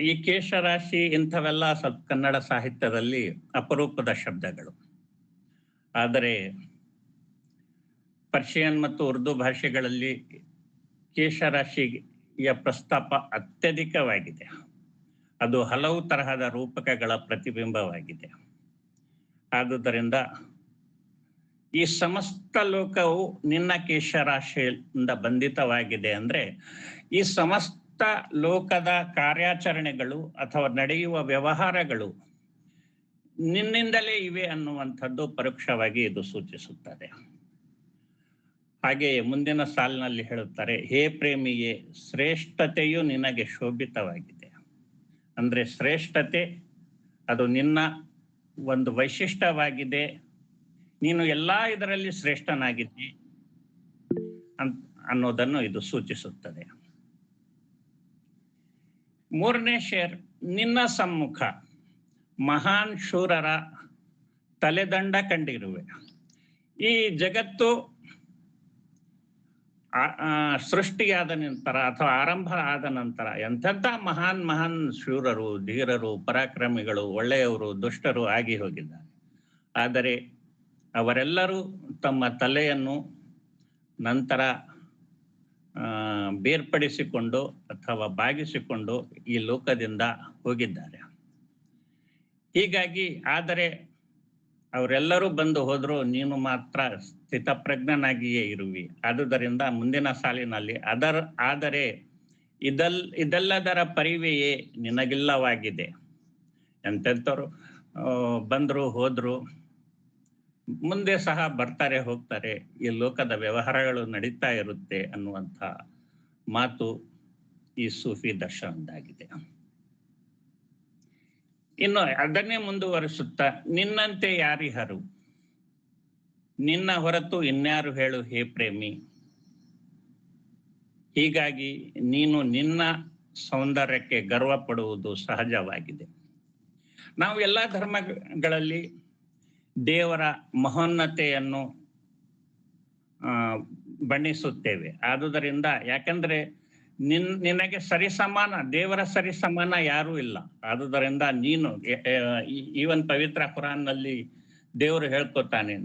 ಈ ಕೇಶರಾಶಿ ಇಂಥವೆಲ್ಲ ಸ್ವಲ್ಪ ಕನ್ನಡ ಸಾಹಿತ್ಯದಲ್ಲಿ ಅಪರೂಪದ ಶಬ್ದಗಳು. ಆದರೆ ಪರ್ಷಿಯನ್ ಮತ್ತು ಉರ್ದು ಭಾಷೆಗಳಲ್ಲಿ ಕೇಶರಾಶಿಯ ಪ್ರಸ್ತಾಪ ಅತ್ಯಧಿಕವಾಗಿದೆ. ಅದು ಹಲವು ತರಹದ ರೂಪಕಗಳ ಪ್ರತಿಬಿಂಬವಾಗಿದೆ. ಆದುದರಿಂದ ಈ ಸಮಸ್ತ ಲೋಕವು ನಿನ್ನ ಕೇಶರಾಶಿಯಿಂದ ಬಂಧಿತವಾಗಿದೆ ಅಂದ್ರೆ ಈ ಸಮಸ್ತ ಲೋಕದ ಕಾರ್ಯಾಚರಣೆಗಳು ಅಥವಾ ನಡೆಯುವ ವ್ಯವಹಾರಗಳು ನಿನ್ನಿಂದಲೇ ಇವೆ ಅನ್ನುವಂಥದ್ದು ಪರೋಕ್ಷವಾಗಿ ಇದು ಸೂಚಿಸುತ್ತದೆ. ಹಾಗೆಯೇ ಮುಂದಿನ ಸಾಲಿನಲ್ಲಿ ಹೇಳುತ್ತಾರೆ, ಹೇ ಪ್ರೇಮಿಯೇ, ಶ್ರೇಷ್ಠತೆಯು ನಿನಗೆ ಶೋಭಿತವಾಗಿದೆ. ಅಂದ್ರೆ ಶ್ರೇಷ್ಠತೆ ಅದು ನಿನ್ನ ಒಂದು ವೈಶಿಷ್ಟ್ಯವಾಗಿದೆ, ನೀನು ಎಲ್ಲಾ ಇದರಲ್ಲಿ ಶ್ರೇಷ್ಠನಾಗಿದ್ದಿ ಅನ್ನೋದನ್ನು ಇದು ಸೂಚಿಸುತ್ತದೆ. ಮೂರನೇ ಶೇರ್, ನಿನ್ನ ಸಮ್ಮುಖ ಮಹಾನ್ ಶೂರರ ತಲೆದಂಡ ಕಂಡಿರುವೆ. ಈ ಜಗತ್ತು ಸೃಷ್ಟಿಯಾದ ನಂತರ ಅಥವಾ ಆರಂಭ ಆದ ನಂತರ ಎಂಥೆಂಥ ಮಹಾನ್ ಶೂರರು, ಧೀರರು, ಪರಾಕ್ರಮಿಗಳು, ಒಳ್ಳೆಯವರು, ದುಷ್ಟರು ಆಗಿ ಹೋಗಿದ್ದಾರೆ. ಆದರೆ ಅವರೆಲ್ಲರೂ ತಮ್ಮ ತಲೆಯನ್ನು ನಂತರ ಬೇರ್ಪಡಿಸಿಕೊಂಡು ಅಥವಾ ಬಾಗಿಸಿಕೊಂಡು ಈ ಲೋಕದಿಂದ ಹೋಗಿದ್ದಾರೆ. ಹೀಗಾಗಿ ಆದರೆ ಅವರೆಲ್ಲರೂ ಬಂದು ಹೋದ್ರು, ನೀನು ಮಾತ್ರ ಸ್ಥಿತಪ್ರಜ್ಞನಾಗಿಯೇ ಇರುವಿ. ಆದುದರಿಂದ ಮುಂದಿನ ಸಾಲಿನಲ್ಲಿ ಆದರೆ ಇದೆಲ್ಲದರ ಪರಿವೆಯೇ ನಿನಗಿಲ್ಲವಾಗಿದೆ. ಎಂತೆಂಥವ್ರು ಬಂದ್ರು ಹೋದ್ರು, ಮುಂದೆ ಸಹ ಬರ್ತಾರೆ ಹೋಗ್ತಾರೆ, ಈ ಲೋಕದ ವ್ಯವಹಾರಗಳು ನಡೀತಾ ಇರುತ್ತೆ ಅನ್ನುವಂಥ ಮಾತು ಈ ಸೂಫಿ ದರ್ಶನದಾಗಿದೆ. ಇನ್ನು ಅದನ್ನೇ ಮುಂದುವರಿಸುತ್ತಾ, ನಿನ್ನಂತೆ ಯಾರಿಹರು, ನಿನ್ನ ಹೊರತು ಇನ್ಯಾರು ಹೇಳು ಹೇ ಪ್ರೇಮಿ. ಹೀಗಾಗಿ ನೀನು ನಿನ್ನ ಸೌಂದರ್ಯಕ್ಕೆ ಗರ್ವ ಪಡುವುದು ಸಹಜವಾಗಿದೆ. ನಾವು ಎಲ್ಲ ಧರ್ಮಗಳಲ್ಲಿ ದೇವರ ಮಹೋನ್ನತೆಯನ್ನು ಬಣ್ಣಿಸುತ್ತೇವೆ. ಆದುದರಿಂದ ಯಾಕಂದ್ರೆ ನಿನಗೆ ಸರಿಸಮಾನ, ದೇವರ ಸರಿಸಮಾನ ಯಾರೂ ಇಲ್ಲ. ಆದುದರಿಂದ ನೀನು ಈವನ್ ಪವಿತ್ರ ಕುರಾನ್ನಲ್ಲಿ ದೇವರು ಹೇಳ್ಕೊತಾನೆ,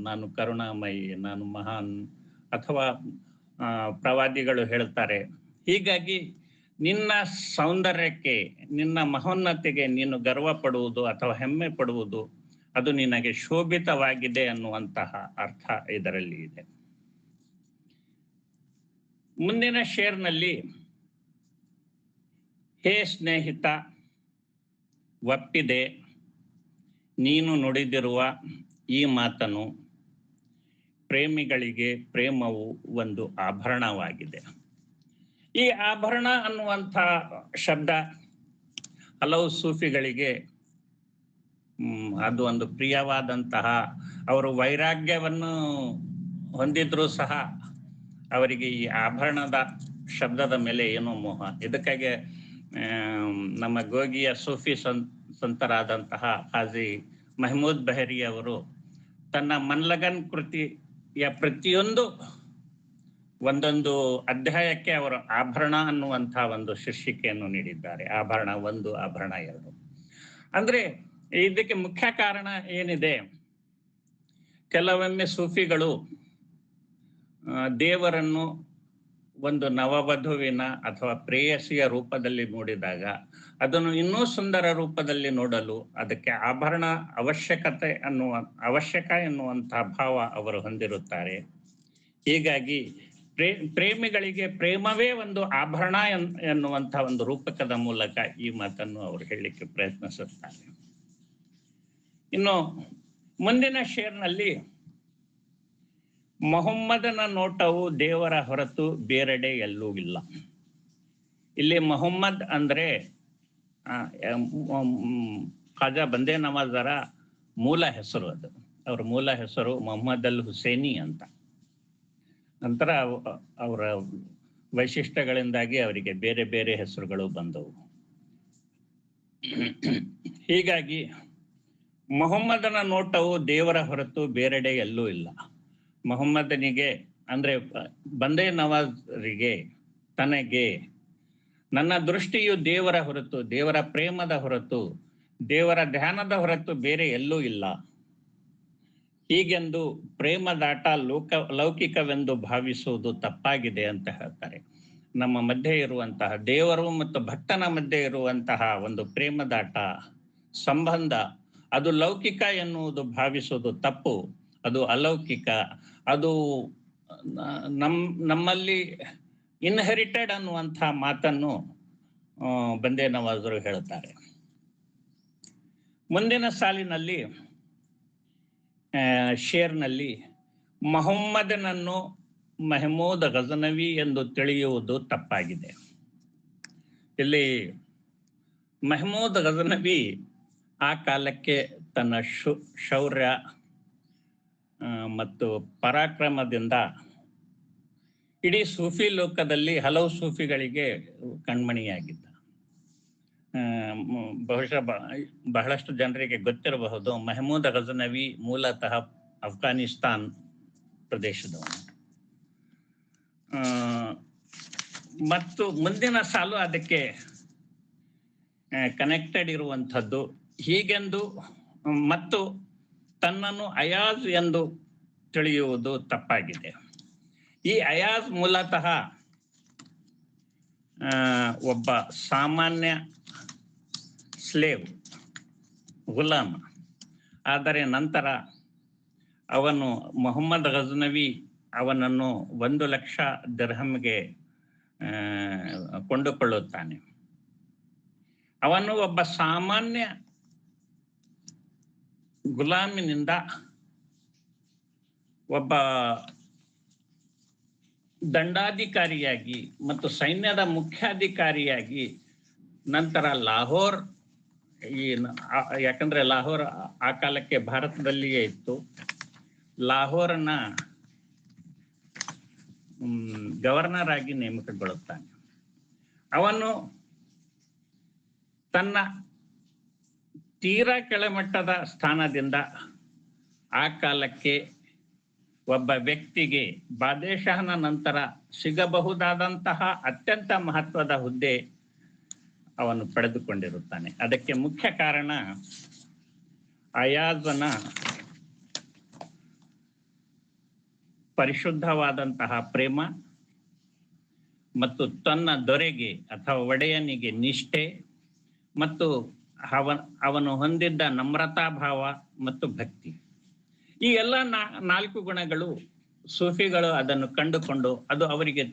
ನಾನು ಕರುಣಾಮಯಿ, ನಾನು ಮಹಾನ್, ಅಥವಾ ಪ್ರವಾದಿಗಳು ಹೇಳ್ತಾರೆ. ಹೀಗಾಗಿ ನಿನ್ನ ಸೌಂದರ್ಯಕ್ಕೆ, ನಿನ್ನ ಮಹೋನ್ನತೆಗೆ ನೀನು ಗರ್ವ ಪಡುವುದು ಅಥವಾ ಹೆಮ್ಮೆ ಪಡುವುದು ಅದು ನಿನಗೆ ಶೋಭಿತವಾಗಿದೆ ಅನ್ನುವಂತಹ ಅರ್ಥ ಇದರಲ್ಲಿ ಇದೆ. ಮುಂದಿನ ಶೇರ್ನಲ್ಲಿ, ಹೇ ಸ್ನೇಹಿತ, ಒಪ್ಪಿದೆ ನೀನು ನುಡಿದಿರುವ ಈ ಮಾತನ್ನು, ಪ್ರೇಮಿಗಳಿಗೆ ಪ್ರೇಮವು ಒಂದು ಆಭರಣವಾಗಿದೆ. ಈ ಆಭರಣ ಅನ್ನುವಂಥ ಶಬ್ದ ಹಲವು ಸೂಫಿಗಳಿಗೆ ಅದು ಒಂದು ಪ್ರಿಯವಾದಂತಹ, ಅವರು ವೈರಾಗ್ಯವನ್ನು ಹೊಂದಿದ್ರು ಸಹ ಅವರಿಗೆ ಈ ಆಭರಣದ ಶಬ್ದದ ಮೇಲೆ ಏನೋ ಮೋಹ. ಇದಕ್ಕಾಗಿ ನಮ್ಮ ಗೋಗಿಯ ಸೂಫಿ ಸಂತರಾದಂತಹ ಹಾಜಿ ಮೆಹಮೂದ್ ಬೆಹರಿ ಅವರು ತನ್ನ ಮನ್ಲಗನ್ ಕೃತಿಯ ಪ್ರತಿಯೊಂದು ಒಂದೊಂದು ಅಧ್ಯಾಯಕ್ಕೆ ಅವರು ಆಭರಣ ಅನ್ನುವಂತಹ ಒಂದು ಶೀರ್ಷಿಕೆಯನ್ನು ನೀಡಿದ್ದಾರೆ. ಆಭರಣ 1, ಆಭರಣ 2. ಅಂದ್ರೆ ಇದಕ್ಕೆ ಮುಖ್ಯ ಕಾರಣ ಏನಿದೆ, ಕೆಲವೊಮ್ಮೆ ಸೂಫಿಗಳು ದೇವರನ್ನು ಒಂದು ನವವಧುವಿನ ಅಥವಾ ಪ್ರೇಯಸಿಯ ರೂಪದಲ್ಲಿ ನೋಡಿದಾಗ ಅದನ್ನು ಇನ್ನೂ ಸುಂದರ ರೂಪದಲ್ಲಿ ನೋಡಲು ಅದಕ್ಕೆ ಆಭರಣ ಅವಶ್ಯಕ ಎನ್ನುವಂತಹ ಭಾವ ಅವರು ಹೊಂದಿರುತ್ತಾರೆ. ಹೀಗಾಗಿ ಪ್ರೇಮಿಗಳಿಗೆ ಪ್ರೇಮವೇ ಒಂದು ಆಭರಣ ಎನ್ನುವಂತಹ ಒಂದು ರೂಪಕದ ಮೂಲಕ ಈ ಮಾತನ್ನು ಅವರು ಹೇಳಲಿಕ್ಕೆ ಪ್ರಯತ್ನಿಸುತ್ತಾರೆ. ಇನ್ನು ಮುಂದಿನ ಶೇರ್ನಲ್ಲಿ ಮೊಹಮ್ಮದನ ನೋಟವು ದೇವರ ಹೊರತು ಬೇರೆಡೆ ಎಲ್ಲೂ ಇಲ್ಲ. ಇಲ್ಲಿ ಮೊಹಮ್ಮದ್ ಅಂದ್ರೆ ಖಾಜಾ ಬಂದೇ ನವಾಜರ ಮೂಲ ಹೆಸರು. ಅದು ಅವರ ಮೂಲ ಹೆಸರು ಮೊಹಮ್ಮದ್ ಅಲ್ ಹುಸೇನಿ ಅಂತ. ನಂತರ ಅವರ ವೈಶಿಷ್ಟ್ಯಗಳಿಂದಾಗಿ ಅವರಿಗೆ ಬೇರೆ ಬೇರೆ ಹೆಸರುಗಳು ಬಂದವು. ಹೀಗಾಗಿ ಮೊಹಮ್ಮದನ ನೋಟವು ದೇವರ ಹೊರತು ಬೇರೆಡೆ ಎಲ್ಲೂ ಇಲ್ಲ. ಮೊಹಮ್ಮದನಿಗೆ ಅಂದ್ರೆ ಬಂದೇ ನವಾಜರಿಗೆ, ತನಗೆ ನನ್ನ ದೃಷ್ಟಿಯು ದೇವರ ಹೊರತು, ದೇವರ ಪ್ರೇಮದ ಹೊರತು, ದೇವರ ಧ್ಯಾನದ ಹೊರತು ಬೇರೆ ಎಲ್ಲೂ ಇಲ್ಲ. ಹೀಗೆಂದು ಪ್ರೇಮದಾಟ ಲೌಕಿಕವೆಂದು ಭಾವಿಸುವುದು ತಪ್ಪಾಗಿದೆ ಅಂತ ಹೇಳ್ತಾರೆ. ನಮ್ಮ ಮಧ್ಯೆ ಇರುವಂತಹ ದೇವರು ಮತ್ತು ಭಕ್ತನ ಮಧ್ಯೆ ಇರುವಂತಹ ಒಂದು ಪ್ರೇಮದಾಟ ಸಂಬಂಧ ಅದು ಲೌಕಿಕ ಎನ್ನುವುದು ಭಾವಿಸುವುದು ತಪ್ಪು. ಅದು ಅಲೌಕಿಕ. ಅದು ನಮ್ಮಲ್ಲಿ ಇನ್ಹೆರಿಟೆಡ್ ಅನ್ನುವಂಥ ಮಾತನ್ನು ಬಂದೇ ನವಾಜರು ಹೇಳುತ್ತಾರೆ. ಮುಂದಿನ ಸಾಲಿನಲ್ಲಿ ಶೇರ್ನಲ್ಲಿ ಮೊಹಮ್ಮದನನ್ನು ಮೆಹಮೂದ್ ಗಜನವಿ ಎಂದು ತಿಳಿಯುವುದು ತಪ್ಪಾಗಿದೆ. ಇಲ್ಲಿ ಮೆಹಮೂದ್ ಗಜನವಿ ಆ ಕಾಲಕ್ಕೆ ತನ್ನ ಶೌರ್ಯ ಮತ್ತು ಪರಾಕ್ರಮದಿಂದ ಇಡೀ ಸೂಫಿ ಲೋಕದಲ್ಲಿ ಹಲವು ಸೂಫಿಗಳಿಗೆ ಕಣ್ಮಣಿಯಾಗಿದ್ದ. ಬಹುಶಃ ಬಹಳಷ್ಟು ಜನರಿಗೆ ಗೊತ್ತಿರಬಹುದು, ಮೆಹಮೂದ್ ಗಜನವಿ ಮೂಲತಃ ಅಫ್ಘಾನಿಸ್ತಾನ್ ಪ್ರದೇಶದವನು. ಮತ್ತು ಮುಂದಿನ ಸಾಲು ಅದಕ್ಕೆ ಕನೆಕ್ಟೆಡ್ ಇರುವಂಥದ್ದು. ಹೀಗೆಂದು ಮತ್ತು ತನ್ನನ್ನು ಅಯಾಜ್ ಎಂದು ತಿಳಿಯುವುದು ತಪ್ಪಾಗಿದೆ. ಈ ಅಯಾಜ್ ಮೂಲತಃ ಒಬ್ಬ ಸಾಮಾನ್ಯ ಸ್ಲೇವ್, ಗುಲಾಮ. ಆದರೆ ನಂತರ ಅವನು ಮೊಹಮ್ಮದ್ ಗಜನವಿ ಅವನನ್ನು 1,00,000 ದಿರ್ಹಂಗೆ ಕೊಂಡುಕೊಳ್ಳುತ್ತಾನೆ. ಅವನು ಒಬ್ಬ ಸಾಮಾನ್ಯ ಗುಲಾಮಿನಿಂದ ಒಬ್ಬ ದಂಡಾಧಿಕಾರಿಯಾಗಿ ಮತ್ತು ಸೈನ್ಯದ ಮುಖ್ಯಾಧಿಕಾರಿಯಾಗಿ ನಂತರ ಲಾಹೋರ್, ಯಾಕಂದ್ರೆ ಲಾಹೋರ್ ಆ ಕಾಲಕ್ಕೆ ಭಾರತದಲ್ಲಿಯೇ ಇತ್ತು, ಲಾಹೋರನ್ನ ಗವರ್ನರ್ ಆಗಿ ನೇಮಕಗೊಳ್ಳುತ್ತಾನೆ. ಅವನು ತನ್ನ ತೀರಾ ಕೆಳಮಟ್ಟದ ಸ್ಥಾನದಿಂದ ಆ ಕಾಲಕ್ಕೆ ಒಬ್ಬ ವ್ಯಕ್ತಿಗೆ ಬಾದಶಾಹನ ನಂತರ ಸಿಗಬಹುದಾದಂತಹ ಅತ್ಯಂತ ಮಹತ್ವದ ಹುದ್ದೆ ಅವನು ಪಡೆದುಕೊಂಡಿರುತ್ತಾನೆ. ಅದಕ್ಕೆ ಮುಖ್ಯ ಕಾರಣ ಅಯಾಜನ ಪರಿಶುದ್ಧವಾದಂತಹ ಪ್ರೇಮ ಮತ್ತು ತನ್ನ ದೊರೆಗೆ ಅಥವಾ ಒಡೆಯನಿಗೆ ನಿಷ್ಠೆ ಮತ್ತು ಅವನು ಹೊಂದಿದ್ದ ನಮ್ರತಾ ಭಾವ ಮತ್ತು ಭಕ್ತಿ. ಈ ಎಲ್ಲ 4 ಗುಣಗಳು ಸೂಫಿಗಳು ಅದನ್ನು ಕಂಡುಕೊಂಡು ಅದು ಅವರಿಗೆ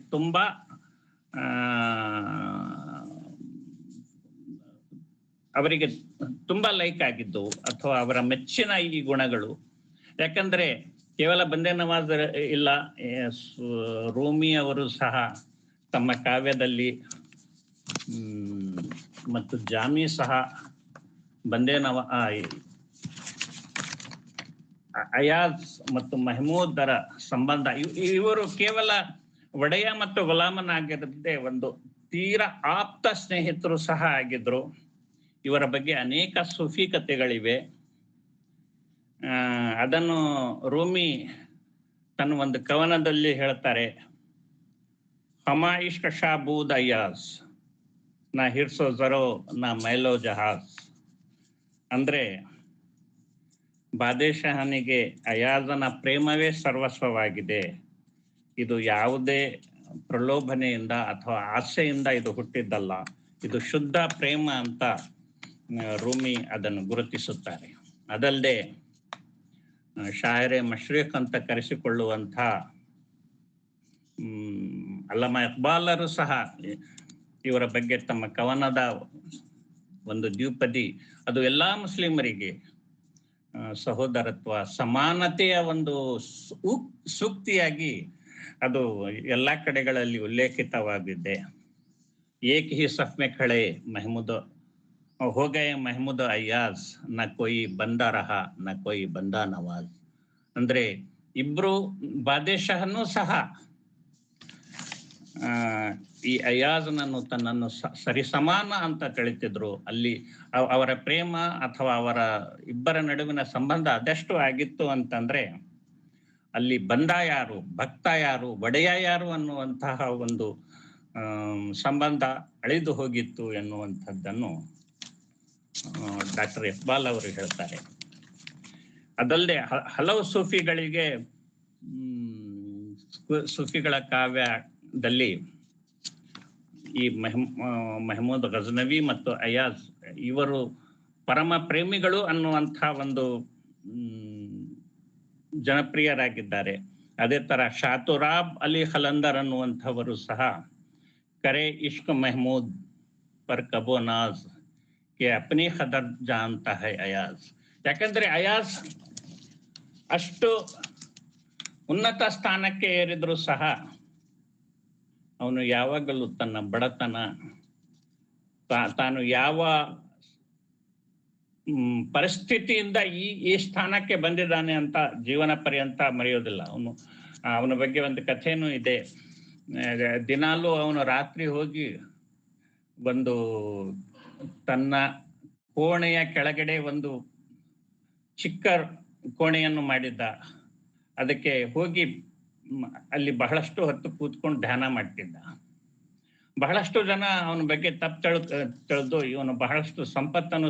ತುಂಬಾ ಲೈಕ್ ಆಗಿದ್ದವು ಅಥವಾ ಅವರ ಮೆಚ್ಚಿನ ಈ ಗುಣಗಳು. ಯಾಕಂದ್ರೆ ಕೇವಲ ಬಂದೇ ನವಾಜ್ ಇಲ್ಲ, ರೂಮಿ ಅವರು ಸಹ ತಮ್ಮ ಕಾವ್ಯದಲ್ಲಿ ಮತ್ತು ಜಾಮಿ ಸಹ ಬಂದೇನವ ಅಯಾಜ್ ಮತ್ತು ಮೆಹಮೂದರ ಸಂಬಂಧ, ಇವರು ಕೇವಲ ಒಡೆಯ ಮತ್ತು ಗುಲಾಮನಾಗಿರದೆ ಒಂದು ತೀರಾ ಆಪ್ತ ಸ್ನೇಹಿತರು ಸಹ ಆಗಿದ್ರು. ಇವರ ಬಗ್ಗೆ ಅನೇಕ ಸೂಫಿ ಕಥೆಗಳಿವೆ. ಅದನ್ನು ರೂಮಿ ತನ್ನ ಒಂದು ಕವನದಲ್ಲಿ ಹೇಳ್ತಾರೆ, ಹಮಾಯಿಶ್ ಕಶಾಬೂದ್ ಅಯಾಜ್ ನಾ ಹಿರ್ಸೋ ಜರೋ ನಾ ಮೈಲೋ ಜಹಾಜ್. ಅಂದ್ರೆ ಬಾದೇಶಹನಿಗೆ ಅಯಾಜನ ಪ್ರೇಮವೇ ಸರ್ವಸ್ವವಾಗಿದೆ. ಇದು ಯಾವುದೇ ಪ್ರಲೋಭನೆಯಿಂದ ಅಥವಾ ಆಸೆಯಿಂದ ಇದು ಹುಟ್ಟಿದ್ದಲ್ಲ, ಇದು ಶುದ್ಧ ಪ್ರೇಮ ಅಂತ ರೂಮಿ ಅದನ್ನು ಗುರುತಿಸುತ್ತಾರೆ. ಅದಲ್ಲದೆ ಶಾಯರೆ ಮಶ್ರಿಕ್ ಅಂತ ಕರೆಸಿಕೊಳ್ಳುವಂಥ ಅಲ್ಲಮ ಇಕ್ಬಾಲರು ಸಹ ಇವರ ಬಗ್ಗೆ ತಮ್ಮ ಕವನದ ಒಂದು ದ್ವಿಪದಿ, ಅದು ಎಲ್ಲಾ ಮುಸ್ಲಿಮರಿಗೆ ಸಹೋದರತ್ವ ಸಮಾನತೆಯ ಒಂದು ಸೂಕ್ತಿಯಾಗಿ ಅದು ಎಲ್ಲ ಕಡೆಗಳಲ್ಲಿ ಉಲ್ಲೇಖಿತವಾಗಿದೆ. ಏಕ್ ಹಿ ಸಫ್ ಮೇ ಖಡೆ ಮೆಹಮೂದ್ ಹೋ ಗಯೆ ಮೆಹಮೂದ್ ಅಯ್ಯಾಜ್ ನ ಕೋಯಿ ಬಂದಾ ರಹಾ ನ ಕೋಯಿ ಬಂದಾ ನವಾಜ್. ಅಂದ್ರೆ ಇಬ್ರು ಬಾದೇಶಹನು ಸಹ ಈ ಅಯಾಜ್ನನ್ನು ತನ್ನನ್ನು ಸರಿಸಮಾನ ಅಂತ ತಿಳಿತಿದ್ರು. ಅಲ್ಲಿ ಅವರ ಪ್ರೇಮ ಅಥವಾ ಅವರ ಇಬ್ಬರ ನಡುವಿನ ಸಂಬಂಧ ಅದೆಷ್ಟು ಆಗಿತ್ತು ಅಂತಂದ್ರೆ, ಅಲ್ಲಿ ಬಂದ ಯಾರು, ಭಕ್ತ ಯಾರು, ಒಡೆಯ ಯಾರು ಅನ್ನುವಂತಹ ಒಂದು ಸಂಬಂಧ ಅಳಿದು ಹೋಗಿತ್ತು ಎನ್ನುವಂಥದ್ದನ್ನು ಡಾಕ್ಟರ್ ಇಕ್ಬಾಲ್ ಅವರು ಹೇಳ್ತಾರೆ. ಅದಲ್ಲದೆ ಹಲವು ಸೂಫಿಗಳಿಗೆ ಸೂಫಿಗಳ ಕಾವ್ಯದಲ್ಲಿ ಈ ಮೆಹಮೂದ್ ಗಜ್ನವಿ ಮತ್ತು ಅಯಾಜ್ ಇವರು ಪರಮ ಪ್ರೇಮಿಗಳು ಅನ್ನುವಂಥ ಒಂದು ಜನಪ್ರಿಯರಾಗಿದ್ದಾರೆ. ಅದೇ ತರ ಶಾತುರಾಬ್ ಅಲಿ ಖಲಂದರ್ ಅನ್ನುವಂಥವರು ಸಹ ಕರೆ ಇಶ್ಕ್ ಮೆಹಮೂದ್ ಪರ್ ಕಬೋ ನಾಜ್ ಕೆ ಅಪ್ನಿ ಖದರ್ ಜಾನ್ತಾ ಹೈ ಅಯಾಜ್. ಯಾಕಂದ್ರೆ ಅಯಾಜ್ ಅಷ್ಟು ಉನ್ನತ ಸ್ಥಾನಕ್ಕೆ ಏರಿದ್ರು ಸಹ ಅವನು ಯಾವಾಗಲೂ ತನ್ನ ಬಡತನ, ತಾನು ಯಾವ ಪರಿಸ್ಥಿತಿಯಿಂದ ಈ ಸ್ಥಾನಕ್ಕೆ ಬಂದಿದ್ದಾನೆ ಅಂತ ಜೀವನ ಪರ್ಯಂತ ಮರೆಯೋದಿಲ್ಲ. ಅವನ ಬಗ್ಗೆ ಒಂದು ಕಥೆನೂ ಇದೆ. ದಿನಾಲೂ ಅವನು ರಾತ್ರಿ ಹೋಗಿ ಒಂದು ತನ್ನ ಕೋಣೆಯ ಕೆಳಗಡೆ ಒಂದು ಚಿಕ್ಕ ಕೋಣೆಯನ್ನು ಮಾಡಿದ್ದ. ಅದಕ್ಕೆ ಹೋಗಿ ಅಲ್ಲಿ ಬಹಳಷ್ಟು ಹೊತ್ತು ಕೂತ್ಕೊಂಡು ಧ್ಯಾನ ಮಾಡ್ತಿದ್ದ. ಬಹಳಷ್ಟು ಜನ ಅವನ ಬಗ್ಗೆ ತಪ್ಪು ತಿಳಿದು ಇವನು ಬಹಳಷ್ಟು ಸಂಪತ್ತನ್ನು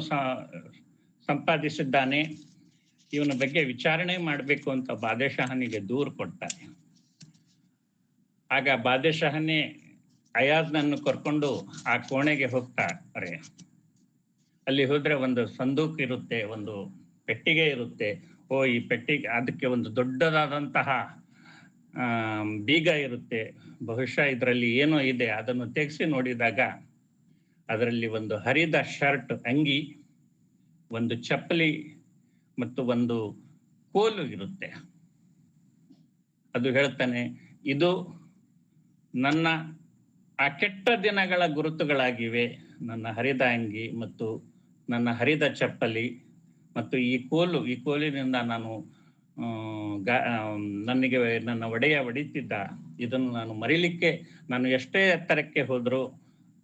ಸಂಪಾದಿಸಿದ್ದಾನೆ, ಇವನ ಬಗ್ಗೆ ವಿಚಾರಣೆ ಮಾಡಬೇಕು ಅಂತ ಬಾದೇಶಹನಿಗೆ ದೂರು ಕೊಡ್ತಾರೆ. ಆಗ ಬಾದೇಶಹನೇ ಅಯಾಜ್ನನ್ನು ಕರ್ಕೊಂಡು ಆ ಕೋಣೆಗೆ ಹೋಗ್ತಾರೆ. ಅಲ್ಲಿ ಹೋದ್ರೆ ಒಂದು ಸಂದೂಕ್ ಇರುತ್ತೆ, ಒಂದು ಪೆಟ್ಟಿಗೆ ಇರುತ್ತೆ. ಈ ಪೆಟ್ಟಿಗೆ ಅದಕ್ಕೆ ಒಂದು ದೊಡ್ಡದಾದಂತಹ ಬೀಗ ಇರುತ್ತೆ. ಬಹುಶಃ ಇದರಲ್ಲಿ ಏನೋ ಇದೆ. ಅದನ್ನು ತೆಗೆಸಿ ನೋಡಿದಾಗ ಅದರಲ್ಲಿ ಒಂದು ಹರಿದ ಶರ್ಟ್, ಅಂಗಿ, ಒಂದು ಚಪ್ಪಲಿ ಮತ್ತು ಒಂದು ಕೋಲು ಇರುತ್ತೆ. ಅದು ಹೇಳ್ತಾನೆ, ಇದು ನನ್ನ ಆ ಕೆಟ್ಟ ದಿನಗಳ ಗುರುತುಗಳಾಗಿವೆ. ನನ್ನ ಹರಿದ ಅಂಗಿ ಮತ್ತು ನನ್ನ ಹರಿದ ಚಪ್ಪಲಿ ಮತ್ತು ಈ ಕೋಲಿನಿಂದ ನಾನು ನನಗೆ ನನ್ನ ಒಡೆಯ ಹೊಡಿತಿದ್ದ. ಇದನ್ನು ನಾನು ಮರಿಲಿಕ್ಕೆ, ನಾನು ಎಷ್ಟೇ ಎತ್ತರಕ್ಕೆ ಹೋದರೂ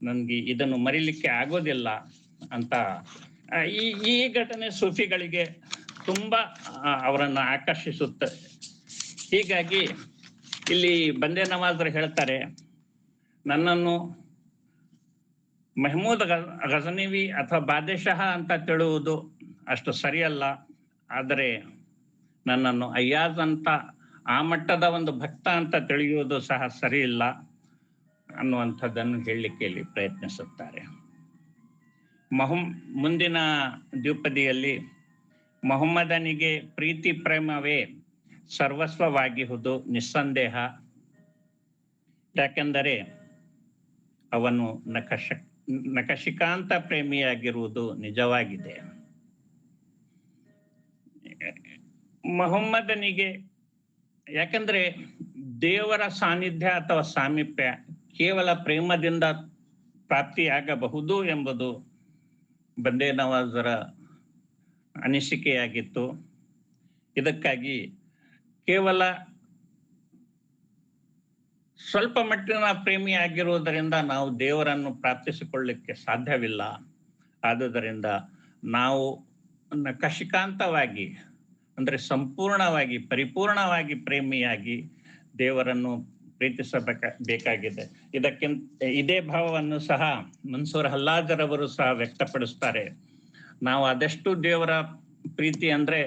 ನನಗೆ ಇದನ್ನು ಮರಿಲಿಕ್ಕೆ ಆಗೋದಿಲ್ಲ ಅಂತ. ಈ ಘಟನೆ ಸೂಫಿಗಳಿಗೆ ತುಂಬಾ ಅವರನ್ನು ಆಕರ್ಷಿಸುತ್ತೆ. ಹೀಗಾಗಿ ಇಲ್ಲಿ ಬಂದೇ ನವಾಜರು ಹೇಳ್ತಾರೆ, ನನ್ನನ್ನು ಮೆಹಮೂದ್ ಗಜನವಿ ಅಥವಾ ಬಾದೇಶಹ ಅಂತ ತಿಳುವುದು ಅಷ್ಟು ಸರಿಯಲ್ಲ, ಆದರೆ ನನ್ನನ್ನು ಅಯ್ಯಾಜ್ ಅಂತ ಆ ಮಟ್ಟದ ಒಂದು ಭಕ್ತ ಅಂತ ತಿಳಿಯುವುದು ಸಹ ಸರಿ ಇಲ್ಲ ಅನ್ನುವಂಥದ್ದನ್ನು ಹೇಳಲಿಕ್ಕೆ ಇಲ್ಲಿ ಪ್ರಯತ್ನಿಸುತ್ತಾರೆ. ಮುಂದಿನ ದ್ವಿಪದಿಯಲ್ಲಿ ಮೊಹಮ್ಮದನಿಗೆ ಪ್ರೀತಿ ಪ್ರೇಮವೇ ಸರ್ವಸ್ವವಾಗಿಹುದು ನಿಸ್ಸಂದೇಹ, ಯಾಕೆಂದರೆ ಅವನು ನಖಶಿಕಾಂತ ಪ್ರೇಮಿಯಾಗಿರುವುದು ನಿಜವಾಗಿದೆ. ಮೊಹಮ್ಮದನಿಗೆ ಯಾಕಂದ್ರೆ ದೇವರ ಸಾನ್ನಿಧ್ಯ ಅಥವಾ ಸಾಮೀಪ್ಯ ಕೇವಲ ಪ್ರೇಮದಿಂದ ಪ್ರಾಪ್ತಿಯಾಗಬಹುದು ಎಂಬುದು ಬಂದೇ ನವಾಜರ ಅನಿಸಿಕೆಯಾಗಿತ್ತು. ಇದಕ್ಕಾಗಿ ಕೇವಲ ಸ್ವಲ್ಪ ಮಟ್ಟಿನ ಪ್ರೇಮಿ ಆಗಿರುವುದರಿಂದ ನಾವು ದೇವರನ್ನು ಪ್ರಾರ್ಥಿಸಿಕೊಳ್ಳಲಿಕ್ಕೆ ಸಾಧ್ಯವಿಲ್ಲ. ಆದುದರಿಂದ ನಾವು ಕಶಿಕಾಂತವಾಗಿ ಅಂದ್ರೆ ಸಂಪೂರ್ಣವಾಗಿ ಪರಿಪೂರ್ಣವಾಗಿ ಪ್ರೇಮಿಯಾಗಿ ದೇವರನ್ನು ಬೇಕಾಗಿದೆ. ಇದೇ ಭಾವವನ್ನು ಸಹ ಮನ್ಸೂರ್ ಹಲ್ಲಾಜರವರು ಸಹ ವ್ಯಕ್ತಪಡಿಸ್ತಾರೆ. ನಾವು ಅದೆಷ್ಟು ದೇವರ ಪ್ರೀತಿ ಅಂದ್ರೆ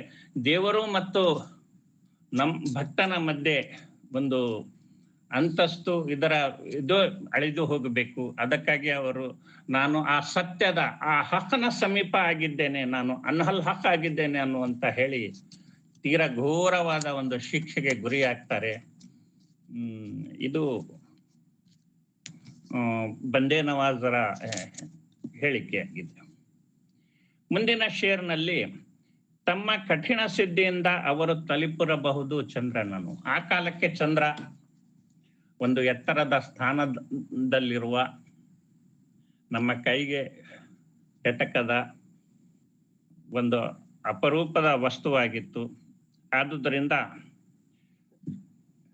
ದೇವರು ಮತ್ತು ಭಕ್ತನ ಮಧ್ಯೆ ಒಂದು ಅಂತಸ್ತು ಇದು ಅಳಿದು ಹೋಗಬೇಕು. ಅದಕ್ಕಾಗಿ ಅವರು ನಾನು ಆ ಸತ್ಯದ ಆ ಹಕ್ಕನ ಸಮೀಪ ಆಗಿದ್ದೇನೆ, ನಾನು ಅನ್ಹಲ್ ಹಕ್ ಆಗಿದ್ದೇನೆ ಅನ್ನುವಂತ ಹೇಳಿ ತೀರಾ ಘೋರವಾದ ಒಂದು ಶಿಕ್ಷೆಗೆ ಗುರಿ ಆಗ್ತಾರೆ. ಇದು ಬಂದೇ ನವಾಜರ ಹೇಳಿಕೆಯಾಗಿದೆ. ಮುಂದಿನ ಶೇರ್ನಲ್ಲಿ ತಮ್ಮ ಕಠಿಣ ಸಿದ್ಧಿಯಿಂದ ಅವರು ತಲುಪಿರಬಹುದು ಚಂದ್ರನನ್ನು. ಆ ಕಾಲಕ್ಕೆ ಚಂದ್ರ ಒಂದು ಎತ್ತರದ ಸ್ಥಾನದಲ್ಲಿರುವ ನಮ್ಮ ಕೈಗೆ ಎಟಕದ ಒಂದು ಅಪರೂಪದ ವಸ್ತುವಾಗಿತ್ತು. ಆದುದರಿಂದ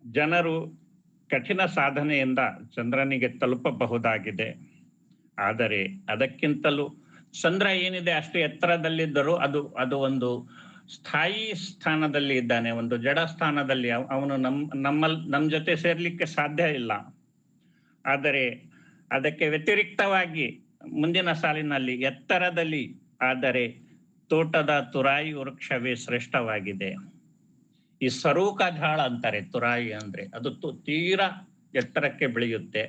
ಜನರು ಕಠಿಣ ಸಾಧನೆಯಿಂದ ಚಂದ್ರನಿಗೆ ತಲುಪಬಹುದಾಗಿದೆ. ಆದರೆ ಅದಕ್ಕಿಂತಲೂ ಚಂದ್ರ ಏನಿದೆ ಅಷ್ಟು ಎತ್ತರದಲ್ಲಿದ್ದರೂ ಅದು ಒಂದು ಸ್ಥಾಯಿ ಸ್ಥಾನದಲ್ಲಿ ಇದ್ದಾನೆ, ಒಂದು ಜಡ ಸ್ಥಾನದಲ್ಲಿ. ಅವನು ನಮ್ಮ ಜೊತೆ ಸೇರ್ಲಿಕ್ಕೆ ಸಾಧ್ಯ ಇಲ್ಲ. ಆದರೆ ಅದಕ್ಕೆ ವ್ಯತಿರಿಕ್ತವಾಗಿ ಮುಂದಿನ ಸಾಲಿನಲ್ಲಿ ಎತ್ತರದಲ್ಲಿ ಆದರೆ ತೋಟದ ತುರಾಯಿ ವೃಕ್ಷವೇ ಶ್ರೇಷ್ಠವಾಗಿದೆ. ಈ ಸರೂಕ ಝಾಳ ಅಂತಾರೆ ತುರಾಯಿ ಅಂದ್ರೆ, ಅದು ತೀರಾ ಎತ್ತರಕ್ಕೆ ಬೆಳೆಯುತ್ತೆ.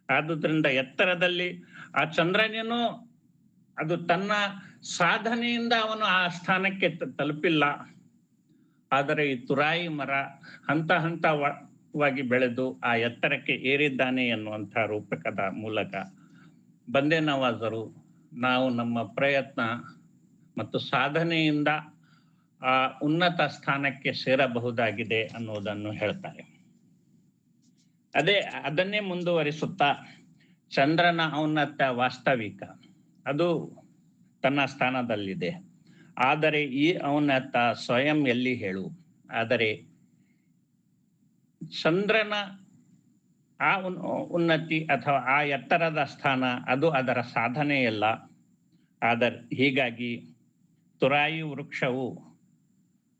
ಆದುದರಿಂದ ಎತ್ತರದಲ್ಲಿ ಆ ಚಂದ್ರನೇನು ಅದು ತನ್ನ ಸಾಧನೆಯಿಂದ ಅವನು ಆ ಸ್ಥಾನಕ್ಕೆ ತಲುಪಿಲ್ಲ. ಆದರೆ ಈ ತುರಾಯಿ ಮರ ಹಂತವಾಗಿ ಬೆಳೆದು ಆ ಎತ್ತರಕ್ಕೆ ಏರಿದ್ದಾನೆ ಎನ್ನುವಂಥ ರೂಪಕದ ಮೂಲಕ ಬಂದೇ ನವಾಜರು ನಾವು ನಮ್ಮ ಪ್ರಯತ್ನ ಮತ್ತು ಸಾಧನೆಯಿಂದ ಆ ಉನ್ನತ ಸ್ಥಾನಕ್ಕೆ ಸೇರಬಹುದಾಗಿದೆ ಅನ್ನುವುದನ್ನು ಹೇಳ್ತಾರೆ. ಅದನ್ನೇ ಮುಂದುವರಿಸುತ್ತಾ ಚಂದ್ರನ ಔನ್ನತ್ಯ ವಾಸ್ತವಿಕ, ಅದು ತನ್ನ ಸ್ಥಾನದಲ್ಲಿದೆ. ಆದರೆ ಈ ಔನ್ನತ್ಯ ಸ್ವಯಂ ಎಲ್ಲಿ ಹೇಳು. ಆದರೆ ಚಂದ್ರನ ಆ ಉನ್ನತಿ ಅಥವಾ ಆ ಎತ್ತರದ ಸ್ಥಾನ ಅದು ಅದರ ಸಾಧನೆಯಲ್ಲ. ಹೀಗಾಗಿ ತುರಾಯಿ ವೃಕ್ಷವು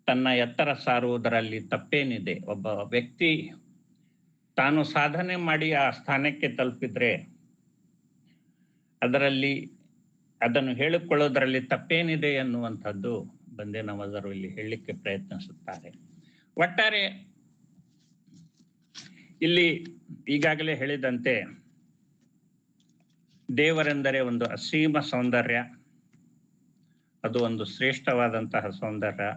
ತನ್ನ ಎತ್ತರ ಸಾರುವುದರಲ್ಲಿ ತಪ್ಪೇನಿದೆ. ಒಬ್ಬ ವ್ಯಕ್ತಿ ತಾನು ಸಾಧನೆ ಮಾಡಿ ಆ ಸ್ಥಾನಕ್ಕೆ ತಲುಪಿದ್ರೆ ಅದನ್ನು ಹೇಳಿಕೊಳ್ಳೋದ್ರಲ್ಲಿ ತಪ್ಪೇನಿದೆ ಎನ್ನುವಂಥದ್ದು ಬಂದೇ ನವಾಜರು ಇಲ್ಲಿ ಹೇಳಲಿಕ್ಕೆ ಪ್ರಯತ್ನಿಸುತ್ತಾರೆ. ಒಟ್ಟಾರೆ ಇಲ್ಲಿ ಈಗಾಗಲೇ ಹೇಳಿದಂತೆ ದೇವರೆಂದರೆ ಒಂದು ಅಸೀಮ ಸೌಂದರ್ಯ, ಅದು ಒಂದು ಶ್ರೇಷ್ಠವಾದಂತಹ ಸೌಂದರ್ಯ.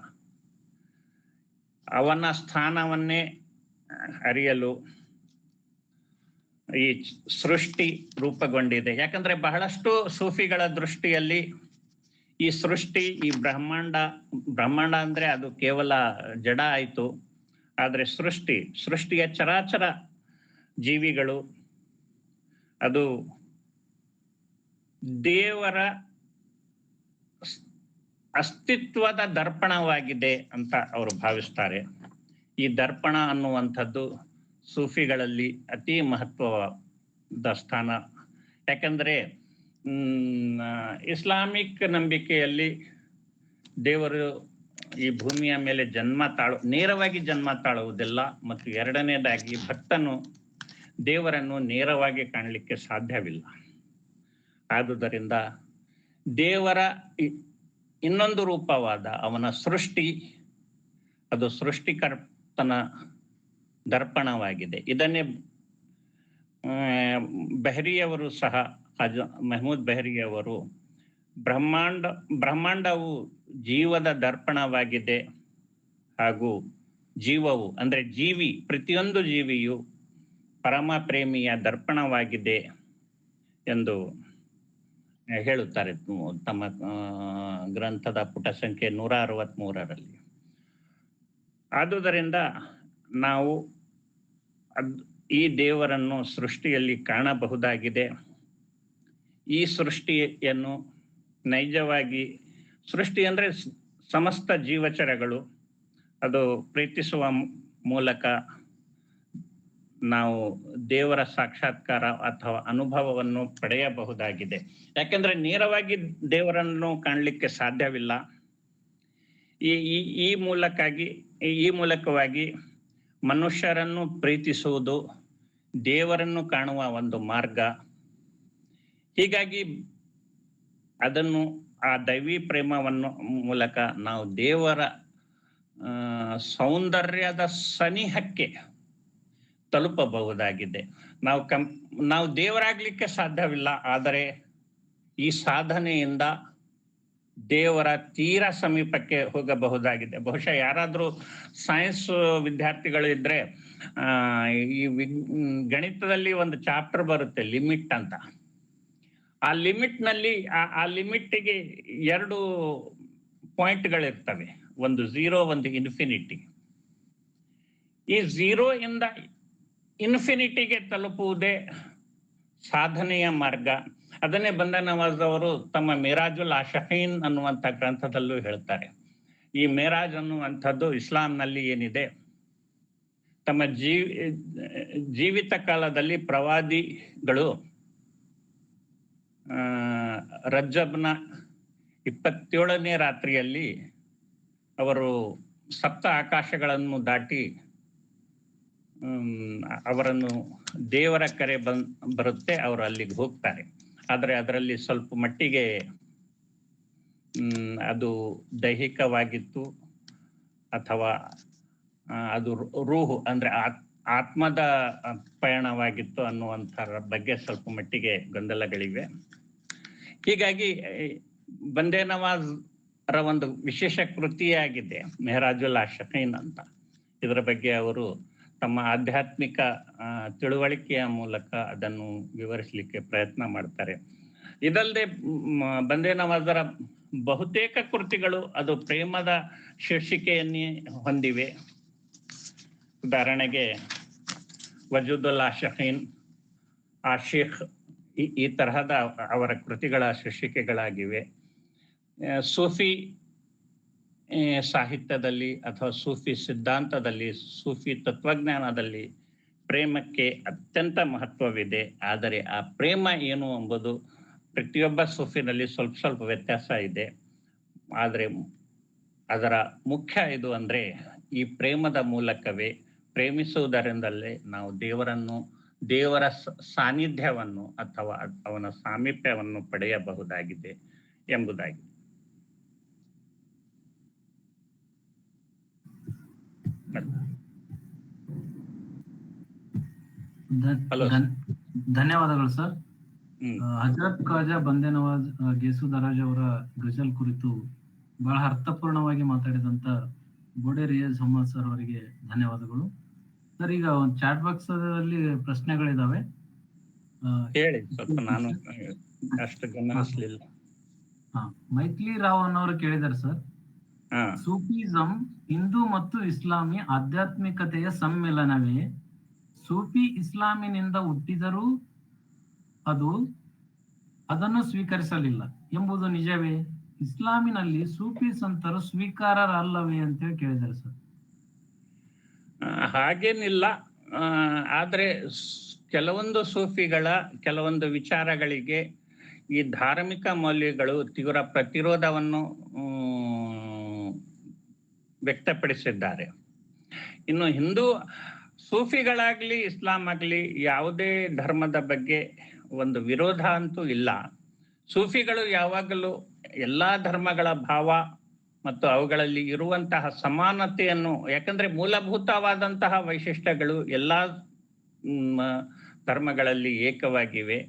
ಅವನ ಸ್ಥಾನವನ್ನೇ ಅರಿಯಲು ಈ ಸೃಷ್ಟಿ ರೂಪುಗೊಂಡಿದೆ. ಯಾಕಂದ್ರೆ ಬಹಳಷ್ಟು ಸೂಫಿಗಳ ದೃಷ್ಟಿಯಲ್ಲಿ ಈ ಸೃಷ್ಟಿ, ಈ ಬ್ರಹ್ಮಾಂಡ ಅಂದ್ರೆ ಅದು ಕೇವಲ ಜಡ ಆಯ್ತು. ಆದ್ರೆ ಸೃಷ್ಟಿಯ ಚರಾಚರ ಜೀವಿಗಳು ಅದು ದೇವರ ಅಸ್ತಿತ್ವದ ದರ್ಪಣವಾಗಿದೆ ಅಂತ ಅವರು ಭಾವಿಸ್ತಾರೆ. ಈ ದರ್ಪಣ ಅನ್ನುವಂಥದ್ದು ಸೂಫಿಗಳಲ್ಲಿ ಅತಿ ಮಹತ್ವದ ಸ್ಥಾನ. ಯಾಕಂದ್ರೆ ಇಸ್ಲಾಮಿಕ್ ನಂಬಿಕೆಯಲ್ಲಿ ದೇವರು ಈ ಭೂಮಿಯ ಮೇಲೆ ನೇರವಾಗಿ ಜನ್ಮ ತಾಳುವುದಿಲ್ಲ. ಮತ್ತು ಎರಡನೇದಾಗಿ ಭಕ್ತನು ದೇವರನ್ನು ನೇರವಾಗಿ ಕಾಣಲಿಕ್ಕೆ ಸಾಧ್ಯವಿಲ್ಲ. ಆದುದರಿಂದ ದೇವರ ಇನ್ನೊಂದು ರೂಪವಾದ ಅವನ ಸೃಷ್ಟಿ, ಅದು ಸೃಷ್ಟಿಕರ್ತನ ದರ್ಪಣವಾಗಿದೆ. ಇದನ್ನೇ ಬೆಹರಿಯವರು ಸಹ, ಮೆಹಮೂದ್ ಬೆಹರಿಯವರು ಬ್ರಹ್ಮಾಂಡವು ಜೀವದ ದರ್ಪಣವಾಗಿದೆ, ಹಾಗೂ ಜೀವವು ಅಂದ್ರೆ ಪ್ರತಿಯೊಂದು ಜೀವಿಯು ಪರಮ ಪ್ರೇಮಿಯ ದರ್ಪಣವಾಗಿದೆ ಎಂದು ಹೇಳುತ್ತಾರೆ ತಮ್ಮ ಗ್ರಂಥದ ಪುಟ ಸಂಖ್ಯೆ 163ರಲ್ಲಿ. ಆದುದರಿಂದ ನಾವು ಈ ದೇವರನ್ನು ಸೃಷ್ಟಿಯಲ್ಲಿ ಕಾಣಬಹುದಾಗಿದೆ. ಈ ಸೃಷ್ಟಿಯನ್ನು ನೈಜವಾಗಿ, ಸೃಷ್ಟಿ ಅಂದರೆ ಸಮಸ್ತ ಜೀವಚರಗಳು, ಅದು ಪ್ರೀತಿಸುವ ಮೂಲಕ ನಾವು ದೇವರ ಸಾಕ್ಷಾತ್ಕಾರ ಅಥವಾ ಅನುಭವವನ್ನು ಪಡೆಯಬಹುದಾಗಿದೆ. ಯಾಕೆಂದ್ರೆ ನೇರವಾಗಿ ದೇವರನ್ನು ಕಾಣಲಿಕ್ಕೆ ಸಾಧ್ಯವಿಲ್ಲ. ಈ ಮೂಲಕವಾಗಿ ಮನುಷ್ಯರನ್ನು ಪ್ರೀತಿಸುವುದು ದೇವರನ್ನು ಕಾಣುವ ಒಂದು ಮಾರ್ಗ. ಹೀಗಾಗಿ ಅದನ್ನು, ಆ ದೈವಿ ಪ್ರೇಮವನ್ನು ಮೂಲಕ ನಾವು ದೇವರ ಸೌಂದರ್ಯದ ಸನಿಹಕ್ಕೆ ತಲುಪಬಹುದಾಗಿದೆ. ನಾವು ದೇವರಾಗ್ಲಿಕ್ಕೆ ಸಾಧ್ಯವಿಲ್ಲ, ಆದರೆ ಈ ಸಾಧನೆಯಿಂದ ದೇವರ ತೀರಾ ಸಮೀಪಕ್ಕೆ ಹೋಗಬಹುದಾಗಿದೆ. ಬಹುಶಃ ಯಾರಾದ್ರೂ ಸೈನ್ಸ್ ವಿದ್ಯಾರ್ಥಿಗಳು ಇದ್ರೆ ಈ ಗಣಿತದಲ್ಲಿ ಒಂದು ಚಾಪ್ಟರ್ ಬರುತ್ತೆ, ಲಿಮಿಟ್ ಅಂತ. ಆ ಲಿಮಿಟ್ ನಲ್ಲಿ ಆ ಲಿಮಿಟ್ಗೆ 2 ಪಾಯಿಂಟ್ಗಳಿರ್ತವೆ, ಒಂದು 0, ಒಂದು ಇನ್ಫಿನಿಟಿ. ಈ 0 ಇಂದ ಇನ್ಫಿನಿಟಿಗೆ ತಲುಪುವುದೇ ಸಾಧನೆಯ ಮಾರ್ಗ. ಅದನ್ನೇ ಬಂಧನ್ ನವಾಜ್ ಅವರು ತಮ್ಮ ಮಿರಾಜುಲ್ ಆಶೀನ್ ಅನ್ನುವಂಥ ಗ್ರಂಥದಲ್ಲೂ ಹೇಳ್ತಾರೆ. ಈ ಮಿರಾಜ್ ಅನ್ನುವಂಥದ್ದು ಇಸ್ಲಾಂನಲ್ಲಿ ಏನಿದೆ, ತಮ್ಮ ಜೀವಿತ ಕಾಲದಲ್ಲಿ ಪ್ರವಾದಿಗಳು ರಜ್ಜಬ್ನ 27ನೇ ರಾತ್ರಿಯಲ್ಲಿ ಅವರು ಸಪ್ತ ಆಕಾಶಗಳನ್ನು ದಾಟಿ ಅವರನ್ನು ದೇವರ ಕರೆ ಬರುತ್ತೆ, ಅವರು ಅಲ್ಲಿಗೆ ಹೋಗ್ತಾರೆ. ಆದರೆ ಅದರಲ್ಲಿ ಸ್ವಲ್ಪ ಮಟ್ಟಿಗೆ ಅದು ದೈಹಿಕವಾಗಿತ್ತು ಅಥವಾ ಅದು ರೂಹು ಅಂದ್ರೆ ಆತ್ಮದ ಪಯಣವಾಗಿತ್ತು ಅನ್ನುವಂಥರ ಬಗ್ಗೆ ಸ್ವಲ್ಪ ಮಟ್ಟಿಗೆ ಗೊಂದಲಗಳಿವೆ. ಹೀಗಾಗಿ ಬಂದೇ ನವಾಜ್ ರ ಒಂದು ವಿಶೇಷ ಕೃತಿಯಾಗಿದೆ ಮೆಹರಾಜುಲ್ ಆಶೀನ್ ಅಂತ. ಇದರ ಬಗ್ಗೆ ಅವರು ತಮ್ಮ ಆಧ್ಯಾತ್ಮಿಕ ತಿಳುವಳಿಕೆಯ ಮೂಲಕ ಅದನ್ನು ವಿವರಿಸಲಿಕ್ಕೆ ಪ್ರಯತ್ನ ಮಾಡ್ತಾರೆ. ಇದಲ್ಲದೆ ಬಂದೇ ನವಾಜರ ಬಹುತೇಕ ಕೃತಿಗಳು ಅದು ಪ್ರೇಮದ ಶೀರ್ಷಿಕೆಯನ್ನೇ ಹೊಂದಿವೆ. ಉದಾಹರಣೆಗೆ ವಜೂದುಲ್ ಆಶೀನ್, ಆಶಿಖ್, ಈ ತರಹದ ಅವರ ಕೃತಿಗಳ ಶೀರ್ಷಿಕೆಗಳಾಗಿವೆ. ಸೂಫಿ ಸಾಹಿತ್ಯದಲ್ಲಿ ಅಥವಾ ಸೂಫಿ ಸಿದ್ಧಾಂತದಲ್ಲಿ, ಸೂಫಿ ತತ್ವಜ್ಞಾನದಲ್ಲಿ ಪ್ರೇಮಕ್ಕೆ ಅತ್ಯಂತ ಮಹತ್ವವಿದೆ. ಆದರೆ ಆ ಪ್ರೇಮ ಏನು ಎಂಬುದು ಪ್ರತಿಯೊಬ್ಬ ಸೂಫಿನಲ್ಲಿ ಸ್ವಲ್ಪ ವ್ಯತ್ಯಾಸ ಇದೆ. ಆದರೆ ಅದರ ಮುಖ್ಯ ಇದು ಅಂದ್ರೆ ಈ ಪ್ರೇಮದ ಮೂಲಕವೇ, ಪ್ರೇಮಿಸುವುದರಿಂದಲೇ ನಾವು ದೇವರ ಸಾನ್ನಿಧ್ಯವನ್ನು ಅಥವಾ ಅವನ ಸಾಮೀಪ್ಯವನ್ನು ಪಡೆಯಬಹುದಾಗಿದೆ ಎಂಬುದಾಗಿ. ಧನ್ಯವಾದಗಳು ಸರ್. ಹಜರತ್ ಖಾಜಾ ಬಂದೇ ನವಾಜ್ ಗೇಸು ದರಾಜ್ ಅವರ ಗಜಲ್ ಕುರಿತು ಬಹಳ ಅರ್ಥಪೂರ್ಣವಾಗಿ ಮಾತಾಡಿದಂತ ಬೋಡೆ ರಿಯಾಜ್ ಅಹ್ಮದ್ ಸರ್ ಅವರಿಗೆ ಧನ್ಯವಾದಗಳು. ಸರ್, ಈಗ ಒಂದು ಚಾಟ್ ಬಾಕ್ಸ್ ಅಲ್ಲಿ ಪ್ರಶ್ನೆಗಳಿದಾವೆ, ಹೇಳಿ. ಸ್ವಲ್ಪ ನಾನು ಅಷ್ಟು ಗಮನಿಸಲಿಲ್ಲ. ಮೈತ್ಲಿ ರಾವ್ ಅನ್ನೋರು ಕೇಳಿದಾರೆ ಸರ್, ಸೂಫಿಸಂ ಹಿಂದೂ ಮತ್ತು ಇಸ್ಲಾಮಿ ಆಧ್ಯಾತ್ಮಿಕತೆಯ ಸಮ್ಮಿಲನವೇ? ಸೂಫಿ ಇಸ್ಲಾಮಿನಿಂದ ಹುಟ್ಟಿದರೂ ಅದನ್ನು ಸ್ವೀಕರಿಸಲಿಲ್ಲ ಎಂಬುದು ನಿಜವೇ? ಇಸ್ಲಾಮಿನಲ್ಲಿ ಸೂಫಿ ಸಂತರು ಸ್ವೀಕಾರರಲ್ಲವೇ ಅಂತೇಳಿ ಕೇಳಿದ್ದಾರೆ ಸರ್. ಹಾಗೇನಿಲ್ಲ. ಆದ್ರೆ ಕೆಲವೊಂದು ಸೂಫಿಗಳ ಕೆಲವೊಂದು ವಿಚಾರಗಳಿಗೆ ಈ ಧಾರ್ಮಿಕ ಮೌಲ್ಯಗಳು ತೀವ್ರ ಪ್ರತಿರೋಧವನ್ನು ವ್ಯಕ್ತಪಡಿಸಿದ್ದಾರೆ. ಇನ್ನು ಹಿಂದೂ ಸೂಫಿಗಳಾಗ್ಲಿ ಇಸ್ಲಾಂ ಆಗ್ಲಿ ಯಾವುದೇ ಧರ್ಮದ ಬಗ್ಗೆ ಒಂದು ವಿರೋಧ ಅಂತೂ ಇಲ್ಲ. ಸೂಫಿಗಳು ಯಾವಾಗಲೂ ಎಲ್ಲಾ ಧರ್ಮಗಳ ಭಾವ ಮತ್ತು ಅವುಗಳಲ್ಲಿ ಇರುವಂತಹ ಸಮಾನತೆಯನ್ನು, ಯಾಕಂದ್ರೆ ಮೂಲಭೂತವಾದಂತಹ ವೈಶಿಷ್ಟ್ಯಗಳು ಎಲ್ಲಾ ಧರ್ಮಗಳಲ್ಲಿ ಏಕವಾಗಿವೆ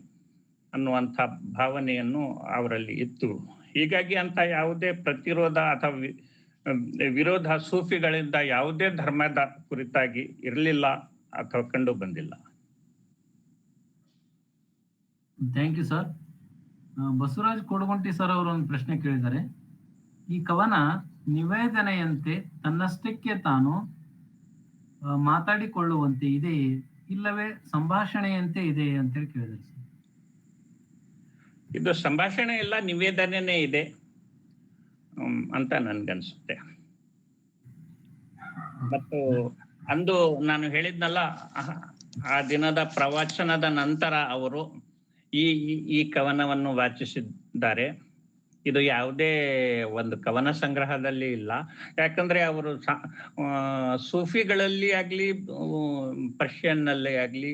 ಅನ್ನುವಂಥ ಭಾವನೆಯನ್ನು ಅವರಲ್ಲಿ ಇತ್ತು. ಹೀಗಾಗಿ ಅಂತ ಯಾವುದೇ ಪ್ರತಿರೋಧ ಅಥವಾ ವಿರೋಧ ಸೂಫಿಗಳಿಂದ ಯಾವುದೇ ಧರ್ಮದ ಕುರಿತಾಗಿ ಇರಲಿಲ್ಲ ಅಥವಾ ಕಂಡು ಬಂದಿಲ್ಲ. Thank you sir. Basavaraj Kodagunti sir ಅವರು ಒಂದು ಪ್ರಶ್ನೆ ಕೇಳಿದ್ದಾರೆ. ಈ ಕವನ ನಿವೇದನೆಯಂತೆ ತನ್ನಷ್ಟಕ್ಕೆ ತಾನು ಮಾತಾಡಿಕೊಳ್ಳುವಂತೆ ಇದೆಯೇ ಇಲ್ಲವೇ ಸಂಭಾಷಣೆಯಂತೆ ಇದೆ ಅಂತೇಳಿ ಕೇಳಿದ್ರು ಸರ್. ಇದು ಸಂಭಾಷಣೆ ಎಲ್ಲ ನಿವೇದನೆನೇ ಇದೆ ಅಂತ ನನ್ಗನ್ಸುತ್ತೆ. ಮತ್ತು ಅಂದು ನಾನು ಹೇಳಿದ್ನಲ್ಲ, ಆ ದಿನದ ಪ್ರವಚನದ ನಂತರ ಅವರು ಈ ಕವನವನ್ನು ವಾಚಿಸಿದ್ದಾರೆ. ಇದು ಯಾವುದೇ ಒಂದು ಕವನ ಸಂಗ್ರಹದಲ್ಲಿ ಇಲ್ಲ. ಯಾಕಂದ್ರೆ ಅವರು ಸೂಫಿಗಳಲ್ಲಿ ಆಗ್ಲಿ ಪರ್ಷಿಯನ್ನಲ್ಲಿ ಆಗ್ಲಿ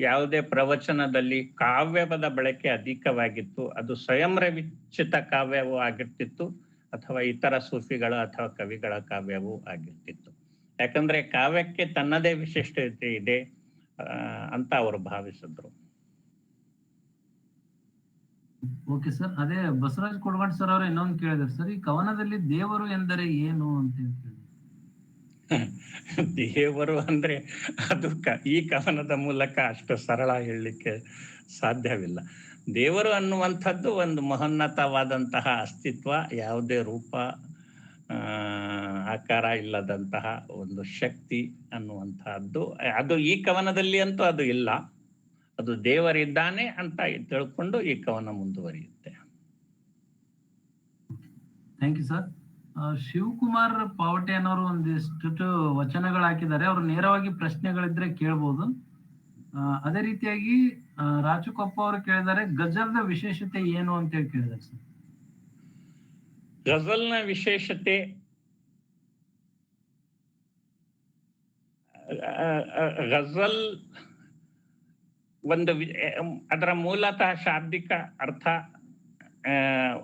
ಯಾವುದೇ ಪ್ರವಚನದಲ್ಲಿ ಕಾವ್ಯಪದ ಬಳಕೆ ಅಧಿಕವಾಗಿತ್ತು. ಅದು ಸ್ವಯಂರ ವಿಚಿತ ಕಾವ್ಯವೂ ಆಗಿರ್ತಿತ್ತು ಅಥವಾ ಇತರ ಸೂಫಿಗಳ ಅಥವಾ ಕವಿಗಳ ಕಾವ್ಯವೂ ಆಗಿರ್ತಿತ್ತು. ಯಾಕಂದ್ರೆ ಕಾವ್ಯಕ್ಕೆ ತನ್ನದೇ ವಿಶಿಷ್ಟತೆ ಇದೆ ಅಂತ ಅವರು ಭಾವಿಸಿದ್ರು. Okay sir. ಅದೇ ಬಸವರಾಜ್ ಕೊಡಗಡ್ ಸರ್ ಅವರು ಇನ್ನೊಂದು ಕೇಳಿದ್ರು ಸರ್, ಈ ಕವನದಲ್ಲಿ ದೇವರು ಎಂದರೆ ಏನು ಅಂತ ಕೇಳಿದ್ರು. ದೇವರು ಅಂದ್ರೆ ಅದು ಈ ಕವನದ ಮೂಲಕ ಅಷ್ಟು ಸರಳ ಹೇಳಲಿಕ್ಕೆ ಸಾಧ್ಯವಿಲ್ಲ. ದೇವರು ಅನ್ನುವಂಥದ್ದು ಒಂದು ಮಹೋನ್ನತವಾದಂತಹ ಅಸ್ತಿತ್ವ, ಯಾವುದೇ ರೂಪ ಆಕಾರ ಇಲ್ಲದಂತಹ ಒಂದು ಶಕ್ತಿ ಅನ್ನುವಂತಹದ್ದು. ಅದು ಈ ಕವನದಲ್ಲಿ ಅಂತೂ ಅದು ಇಲ್ಲ. ಅದು ದೇವರಿದ್ದಾನೆ ಅಂತ ತಿಳ್ಕೊಂಡು ಈ ಕವನ ಮುಂದುವರಿಯುತ್ತೆ. Thank you sir. Shivakumar Pavate ಅನ್ನೋರು ಒಂದಿಷ್ಟು ವಚನಗಳು ಹಾಕಿದ್ದಾರೆ. ಅವರು ನೇರವಾಗಿ ಪ್ರಶ್ನೆಗಳಿದ್ರೆ ಕೇಳ್ಬೋದು. ಅದೇ ರೀತಿಯಾಗಿ ರಾಜುಕೊಪ್ಪ ಅವರು ಕೇಳಿದ್ದಾರೆ, ಗಜಲ್ನ ವಿಶೇಷತೆ ಏನು ಅಂತ ಹೇಳಿ ಕೇಳಿದ್ದಾರೆ ಸರ್. ಗಜಲ್ನ ವಿಶೇಷತೆ ಗಜಲ್ ಒಂದು ಅದರ ಮೂಲತಃ ಶಾಬ್ದಿಕ ಅರ್ಥ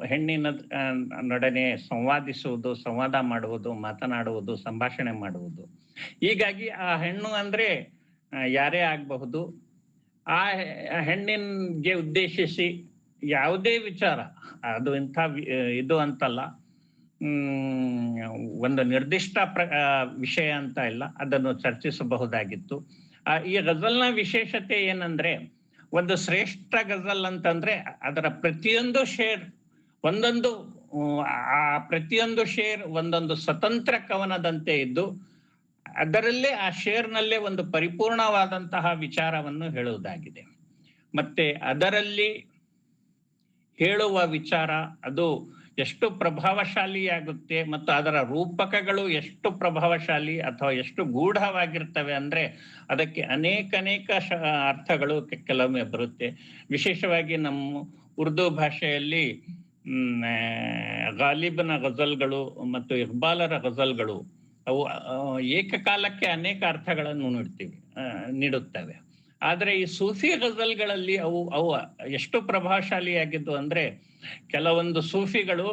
ಹೆಣ್ಣಿನ ನೊಡನೆ ಸಂವಾದಿಸುವುದು, ಸಂವಾದ ಮಾಡುವುದು, ಮಾತನಾಡುವುದು, ಸಂಭಾಷಣೆ ಮಾಡುವುದು. ಹೀಗಾಗಿ ಆ ಹೆಣ್ಣು ಅಂದ್ರೆ ಯಾರೇ ಆಗಬಹುದು. ಆ ಹೆಣ್ಣಿಗೆ ಉದ್ದೇಶಿಸಿ ಯಾವುದೇ ವಿಚಾರ, ಅದು ಇಂಥ ಇದು ಅಂತಲ್ಲ, ಒಂದು ನಿರ್ದಿಷ್ಟ ವಿಷಯ ಅಂತ ಇಲ್ಲ, ಅದನ್ನು ಚರ್ಚಿಸಬಹುದಾಗಿತ್ತು. ಈ ಗಜಲ್ನ ವಿಶೇಷತೆ ಏನಂದ್ರೆ, ಒಂದು ಶ್ರೇಷ್ಠ ಗಜಲ್ ಅಂತಂದ್ರೆ ಅದರ ಪ್ರತಿಯೊಂದು ಶೇರ್ ಒಂದೊಂದು ಪ್ರತಿಯೊಂದು ಶೇರ್ ಒಂದೊಂದು ಸ್ವತಂತ್ರ ಕವನದಂತೆ ಇದ್ದು, ಅದರಲ್ಲೇ ಆ ಶೇರ್ನಲ್ಲೇ ಒಂದು ಪರಿಪೂರ್ಣವಾದಂತಹ ವಿಚಾರವನ್ನು ಹೇಳುವುದಾಗಿದೆ. ಮತ್ತೆ ಅದರಲ್ಲಿ ಹೇಳುವ ವಿಚಾರ ಅದು ಎಷ್ಟು ಪ್ರಭಾವಶಾಲಿಯಾಗುತ್ತೆ ಮತ್ತು ಅದರ ರೂಪಕಗಳು ಎಷ್ಟು ಪ್ರಭಾವಶಾಲಿ ಅಥವಾ ಎಷ್ಟು ಗೂಢವಾಗಿರ್ತವೆ ಅಂದ್ರೆ ಅದಕ್ಕೆ ಅನೇಕ ಅರ್ಥಗಳು ಕೆಲವೊಮ್ಮೆ ಬರುತ್ತೆ. ವಿಶೇಷವಾಗಿ ನಮ್ಮ ಉರ್ದು ಭಾಷೆಯಲ್ಲಿ ಗಾಲಿಬ್ನ ಗಜಲ್ಗಳು ಮತ್ತು ಇಕ್ಬಾಲರ ಗಜಲ್ಗಳು ಅವು ಏಕಕಾಲಕ್ಕೆ ಅನೇಕ ಅರ್ಥಗಳನ್ನು ನೀಡುತ್ತವೆ. ಆದ್ರೆ ಈ ಸೂಫಿ ಗಜಲ್ಗಳಲ್ಲಿ ಅವು ಎಷ್ಟು ಪ್ರಭಾವಶಾಲಿಯಾಗಿದ್ದು ಅಂದ್ರೆ, ಕೆಲವೊಂದು ಸೂಫಿಗಳು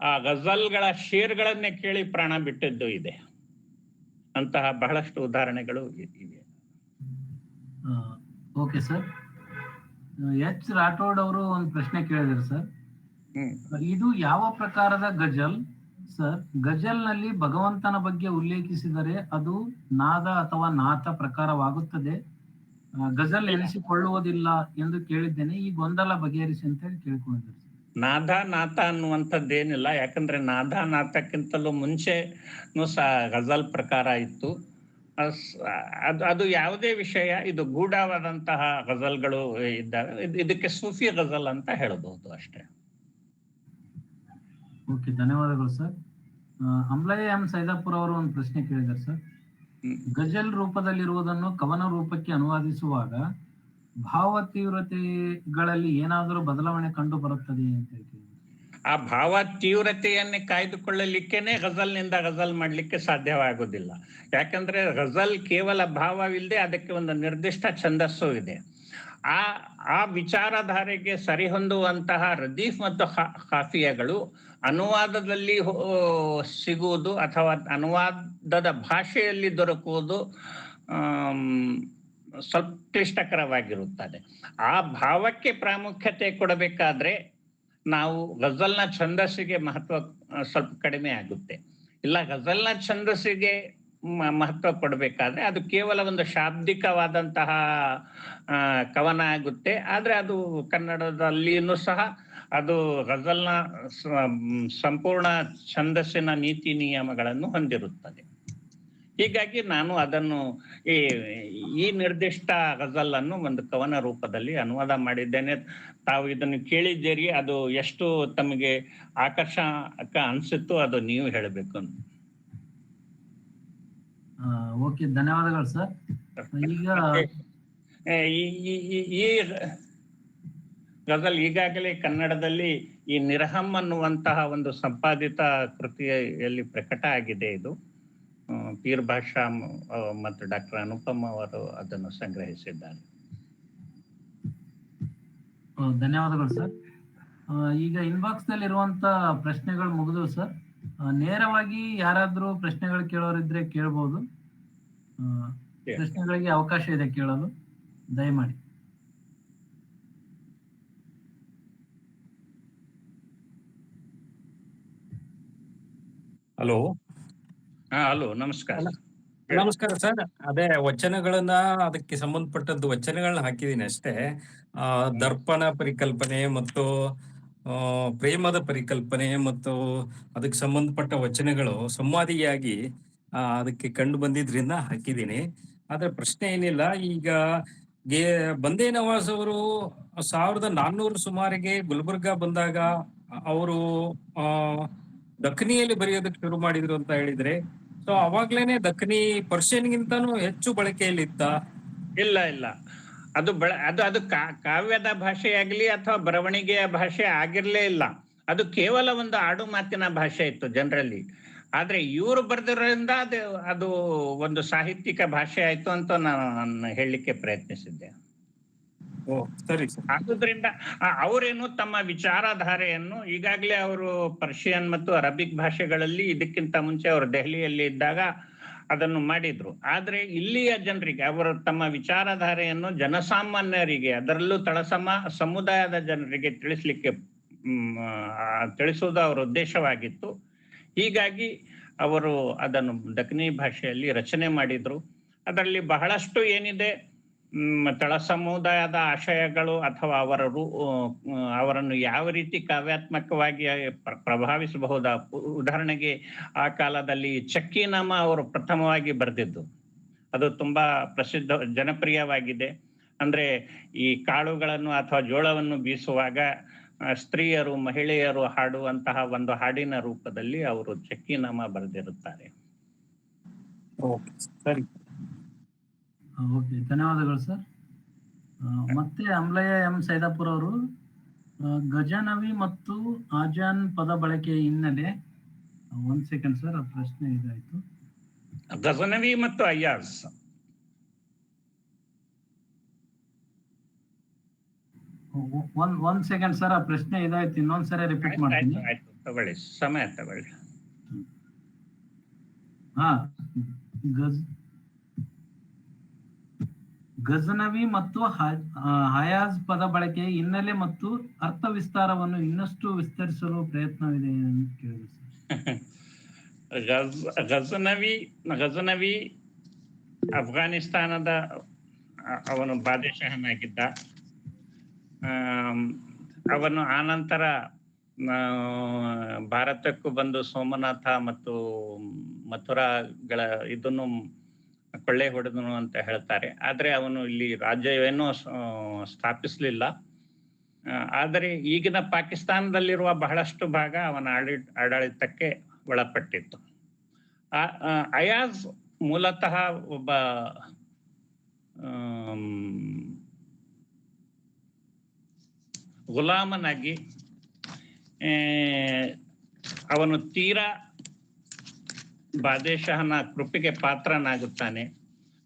ಆ ಗಜಲ್ಗಳ ಶೇರ್ಗಳನ್ನೇ ಕೇಳಿ ಪ್ರಾಣ ಬಿಟ್ಟಿದ್ದು ಇದೆ. ಅಂತಹ ಬಹಳಷ್ಟು ಉದಾಹರಣೆಗಳು ಇವೆ. Okay sir. ಎಚ್ ರಾಠೋಡ್ ಅವರು ಒಂದು ಪ್ರಶ್ನೆ ಕೇಳಿದ್ರು ಸರ್. ಇದು ಯಾವ ಪ್ರಕಾರದ ಗಜಲ್ ಸರ್? ಗಜಲ್ ನಲ್ಲಿ ಭಗವಂತನ ಬಗ್ಗೆ ಉಲ್ಲೇಖಿಸಿದರೆ ಅದು ನಾದ ಅಥವಾ ನಾಥ ಪ್ರಕಾರವಾಗುತ್ತದೆ, ಗಜಲ್ ಎನಿಸಿಕೊಳ್ಳುವುದಿಲ್ಲ ಎಂದು ಕೇಳಿದ್ದೇನೆ. ಈ ಗೊಂದಲ ಬಗೆಹರಿಸಿ ಅಂತ ಹೇಳಿ ಕೇಳ್ಕೊಂಡಿದ್ದಾರೆ. ನಾದ ನಾಥ ಅನ್ನುವಂಥದ್ದೇನಿಲ್ಲ. ಯಾಕಂದ್ರೆ ನಾದ ನಾಥಕ್ಕಿಂತಲೂ ಮುಂಚೆನೂ ಸಹ ಗಜಲ್ ಪ್ರಕಾರ ಇತ್ತು. ಅದು ಯಾವುದೇ ವಿಷಯ, ಇದು ಗೂಢವಾದಂತಹ ಗಜಲ್ಗಳು ಇದ್ದಾವೆ. ಇದಕ್ಕೆ ಸೂಫಿ ಗಜಲ್ ಅಂತ ಹೇಳಬಹುದು ಅಷ್ಟೇ. ಓಕೆ, ಧನ್ಯವಾದಗಳು ಸರ್. ಅಂಬ್ಲಯ್ಯ ಎಂ ಸೈದಾಪುರ ಅವರು ಒಂದು ಪ್ರಶ್ನೆ ಕೇಳಿದ್ದಾರೆ ಸರ್. ಗಜಲ್ ರೂಪದಲ್ಲಿರುವುದನ್ನು ಕವನ ರೂಪಕ್ಕೆ ಅನುವಾದಿಸುವಾಗ ಭಾವ ತೀವ್ರತೆಗಳಲ್ಲಿ ಏನಾದರೂ ಬದಲಾವಣೆ ಕಂಡು ಬರುತ್ತದೆ ಅಂತ ಹೇಳಿ. ಆ ಭಾವ ತೀವ್ರತೆಯನ್ನೇ ಕಾಯ್ದುಕೊಳ್ಳಲಿಕ್ಕೇನೆ ಗಜಲ್ನಿಂದ ಗಜಲ್ ಮಾಡ್ಲಿಕ್ಕೆ ಸಾಧ್ಯವಾಗುವುದಿಲ್ಲ. ಯಾಕಂದ್ರೆ ಗಜಲ್ ಕೇವಲ ಭಾವವಿಲ್ಲದೆ ಅದಕ್ಕೆ ಒಂದು ನಿರ್ದಿಷ್ಟ ಛಂದಸ್ಸು ಇದೆ. ಆ ವಿಚಾರಧಾರೆಗೆ ಸರಿಹೊಂದುವಂತಹ ರದೀಫ್ ಮತ್ತು ಖಾಫಿಯಗಳು ಅನುವಾದದಲ್ಲಿ ಸಿಗುವುದು ಅಥವಾ ಅನುವಾದದ ಭಾಷೆಯಲ್ಲಿ ದೊರಕುವುದು ಸ್ವಲ್ಪ ಕ್ಲಿಷ್ಟಕರವಾಗಿರುತ್ತದೆ. ಆ ಭಾವಕ್ಕೆ ಪ್ರಾಮುಖ್ಯತೆ ಕೊಡಬೇಕಾದ್ರೆ ನಾವು ಗಜಲ್ನ ಛಂದಸ್ಸಿಗೆ ಮಹತ್ವ ಸ್ವಲ್ಪ ಕಡಿಮೆ ಆಗುತ್ತೆ. ಇಲ್ಲ, ಗಜಲ್ನ ಛಂದಸ್ಸಿಗೆ ಮಹತ್ವ ಕೊಡಬೇಕಾದ್ರೆ ಅದು ಕೇವಲ ಒಂದು ಶಾಬ್ದಿಕವಾದಂತಹ ಕವನ ಆಗುತ್ತೆ. ಆದ್ರೆ ಅದು ಕನ್ನಡದಲ್ಲಿಯೂ ಸಹ ಅದು ಗಜಲ್ನ ಸಂಪೂರ್ಣ ಛಂದಸ್ಸಿನ ನೀತಿ ನಿಯಮಗಳನ್ನು ಹೊಂದಿರುತ್ತದೆ. ಹೀಗಾಗಿ ನಾನು ಅದನ್ನು ಈ ಈ ನಿರ್ದಿಷ್ಟ ಗಜಲ್ ಅನ್ನು ಒಂದು ಕವನ ರೂಪದಲ್ಲಿ ಅನುವಾದ ಮಾಡಿದ್ದೇನೆ. ತಾವು ಇದನ್ನು ಕೇಳಿದ್ದೀರಿ, ಅದು ಎಷ್ಟು ತಮಗೆ ಆಕರ್ಷಕ ಅನ್ಸಿತ್ತು ಅದು ನೀವು ಹೇಳಬೇಕು. ಓಕೆ, ಧನ್ಯವಾದಗಳು ಸರ್. ಈಗ ಈ ಗಜಲ್ ಈಗಾಗಲೇ ಕನ್ನಡದಲ್ಲಿ ಈ ನಿರ್ಹಮ್ ಅನ್ನುವಂತಹ ಒಂದು ಸಂಪಾದಿತ ಕೃತಿಯಲ್ಲಿ ಪ್ರಕಟ ಆಗಿದೆ. ಇದು ಪೀರ್ ಭಾಷಾ ಮತ್ತು ಡಾಕ್ಟರ್ ಅನುಪಮ್ ಅವರು ಅದನ್ನು ಸಂಗ್ರಹಿಸಿದ್ದಾರೆ. ಧನ್ಯವಾದಗಳು ಸರ್. ಈಗ ಇನ್ಬಾಕ್ಸ್ ನಲ್ಲಿ ಇರುವಂತ ಪ್ರಶ್ನೆಗಳು ಮುಗಿದು ಸರ್. ನೇರವಾಗಿ ಯಾರಾದ್ರೂ ಪ್ರಶ್ನೆಗಳು ಕೇಳೋರಿದ್ರೆ ಕೇಳಬಹುದು. ಪ್ರಶ್ನೆಗಳಿಗೆ ಅವಕಾಶ ಇದೆ ಕೇಳಲು, ದಯಮಾಡಿ. ಹಲೋ. ಹಲೋ, ನಮಸ್ಕಾರ. ನಮಸ್ಕಾರ ಸರ್. ಅದೇ ವಚನಗಳನ್ನ, ಅದಕ್ಕೆ ಸಂಬಂಧಪಟ್ಟದ್ದು ವಚನಗಳನ್ನ ಹಾಕಿದೀನಿ ಅಷ್ಟೇ. ದರ್ಪಣ ಪರಿಕಲ್ಪನೆ ಮತ್ತು ಪ್ರೇಮದ ಪರಿಕಲ್ಪನೆ ಮತ್ತು ಅದಕ್ಕೆ ಸಂಬಂಧಪಟ್ಟ ವಚನಗಳು ಸಂವಾದಿಯಾಗಿ ಅದಕ್ಕೆ ಕಂಡು ಬಂದಿದ್ರಿಂದ ಹಾಕಿದ್ದೀನಿ. ಆದ್ರೆ ಪ್ರಶ್ನೆ ಏನಿಲ್ಲ. ಈಗ ಬಂದೇ ನವಾಜ್ ಅವರು 1400 ಸುಮಾರಿಗೆ ಗುಲ್ಬರ್ಗಾ ಬಂದಾಗ ಅವರು ದಖನಿಯಲ್ಲಿ ಬರೆಯೋದಕ್ಕೆ ಶುರು ಮಾಡಿದ್ರು ಅಂತ ಹೇಳಿದ್ರೆ, ಸೊ ಅವಾಗ್ಲೇನೆ ದಖನಿ ಪರ್ಷಿಯನ್ಗಿಂತಾನು ಹೆಚ್ಚು ಬಳಕೆಯಲ್ಲಿತ್ತ? ಇಲ್ಲ, ಅದು ಅದು ಕಾವ್ಯದ ಭಾಷೆಯಾಗ್ಲಿ ಅಥವಾ ಬರವಣಿಗೆಯ ಭಾಷೆ ಆಗಿರ್ಲೇ ಇಲ್ಲ. ಅದು ಕೇವಲ ಒಂದು ಆಡು ಮಾತಿನ ಭಾಷೆ ಇತ್ತು ಜನರಲ್ಲಿ. ಆದ್ರೆ ಇವರು ಬರೆದಿರೋದ್ರಿಂದ ಅದು ಒಂದು ಸಾಹಿತ್ಯಿಕ ಭಾಷೆ ಆಯ್ತು ಅಂತ ನಾನು ಹೇಳಲಿಕ್ಕೆ ಪ್ರಯತ್ನಿಸಿದ್ದೆ. ಸರಿ ಸರ್. ಆದುದರಿಂದ ಅವರೇನು ತಮ್ಮ ವಿಚಾರಧಾರೆಯನ್ನು ಈಗಾಗಲೇ ಅವರು ಪರ್ಷಿಯನ್ ಮತ್ತು ಅರಬಿಕ್ ಭಾಷೆಗಳಲ್ಲಿ ಇದಕ್ಕಿಂತ ಮುಂಚೆ ಅವರು ದೆಹಲಿಯಲ್ಲಿ ಇದ್ದಾಗ ಅದನ್ನು ಮಾಡಿದ್ರು. ಆದ್ರೆ ಇಲ್ಲಿಯ ಜನರಿಗೆ ಅವರು ತಮ್ಮ ವಿಚಾರಧಾರೆಯನ್ನು ಜನಸಾಮಾನ್ಯರಿಗೆ, ಅದರಲ್ಲೂ ಸಮುದಾಯದ ಜನರಿಗೆ ತಿಳಿಸುವುದು ಅವರ ಉದ್ದೇಶವಾಗಿತ್ತು. ಹೀಗಾಗಿ ಅವರು ಅದನ್ನು ದಖನಿ ಭಾಷೆಯಲ್ಲಿ ರಚನೆ ಮಾಡಿದ್ರು. ಅದರಲ್ಲಿ ಬಹಳಷ್ಟು ಏನಿದೆ, ತಳ ಸಮುದಾಯದ ಆಶಯಗಳು ಅಥವಾ ಅವರನ್ನು ಯಾವ ರೀತಿ ಕಾವ್ಯಾತ್ಮಕವಾಗಿ ಪ್ರಭಾವಿಸಬಹುದ. ಉದಾಹರಣೆಗೆ ಆ ಕಾಲದಲ್ಲಿ ಚಕ್ಕಿನಾಮ ಅವರು ಪ್ರಥಮವಾಗಿ ಬರೆದಿದ್ದು, ಅದು ತುಂಬಾ ಜನಪ್ರಿಯವಾಗಿದೆ. ಅಂದ್ರೆ ಈ ಕಾಳುಗಳನ್ನು ಅಥವಾ ಜೋಳವನ್ನು ಬೀಸುವಾಗ ಸ್ತ್ರೀಯರು, ಮಹಿಳೆಯರು ಹಾಡುವಂತಹ ಒಂದು ಹಾಡಿನ ರೂಪದಲ್ಲಿ ಅವರು ಚಕ್ಕಿನಾಮ ಬರೆದಿರುತ್ತಾರೆ. ಸರಿ, ಓಕೆ, ಧನ್ಯವಾದಗಳು ಸರ್. ಮತ್ತೆ ಅಮ್ಲಯ್ಯ ಎಂ ಸೈದಾಪುರ್ ಅವರು ಗಜನವಿ ಮತ್ತು ಆಜಾನ್ ಪದ ಬಳಕೆಯ ಹಿನ್ನೆಲೆ. 1 ಸೆಕೆಂಡ್ ಸರ್, ಆ ಪ್ರಶ್ನೆ ಇದಾಯ್ತು. ಗಜನವಿ ಮತ್ತು ಅಯ್ಯಾಜ್. ಒಂದ್ ಸೆಕೆಂಡ್ ಸರ್, ಆ ಪ್ರಶ್ನೆ ಇದಾಯ್ತು. ಇನ್ನೊಂದ್ಸರಿ ರಿಪೀಟ್ ಮಾಡ್ತೀನಿ. ತಗೊಳ್ಳಿ, ಸಮಯ ತಗೊಳ್ಳಿ. ಗಜನವಿ ಮತ್ತು ಹಯಾಜ್ ಪದ ಬಳಕೆಯ ಹಿನ್ನೆಲೆ ಮತ್ತು ಅರ್ಥ ವಿಸ್ತಾರವನ್ನು ಇನ್ನಷ್ಟು ವಿಸ್ತರಿಸಲು ಪ್ರಯತ್ನವಿದೆ ಅಂತ ಕೇಳಿದೆ ಸರ್. ಗಜನವಿ ಅಫ್ಘಾನಿಸ್ತಾನದ ಅವನು ಬಾದಶಾಹನಾಗಿದ್ದ. ಅವನು ಆನಂತರ ಭಾರತಕ್ಕೂ ಬಂದು ಸೋಮನಾಥ ಮತ್ತು ಮಥುರಾಗಳ ಇದನ್ನು ಕೊಳ್ಳೆ ಹೊಡೆದನು ಅಂತ ಹೇಳ್ತಾರೆ. ಆದ್ರೆ ಅವನು ಇಲ್ಲಿ ರಾಜ್ಯವೇನೂ ಸ್ಥಾಪಿಸಲಿಲ್ಲ. ಆದರೆ ಈಗಿನ ಪಾಕಿಸ್ತಾನದಲ್ಲಿರುವ ಬಹಳಷ್ಟು ಭಾಗ ಅವನ ಆಡಳಿತಕ್ಕೆ ಒಳಪಟ್ಟಿತ್ತು. ಅಯಾಜ್ ಮೂಲತಃ ಒಬ್ಬ ಗುಲಾಮನಾಗಿ ಅವನು ತೀರಾ ಬಾದಶಾಹನ ಕೃಪೆಗೆ ಪಾತ್ರನಾಗುತ್ತಾನೆ.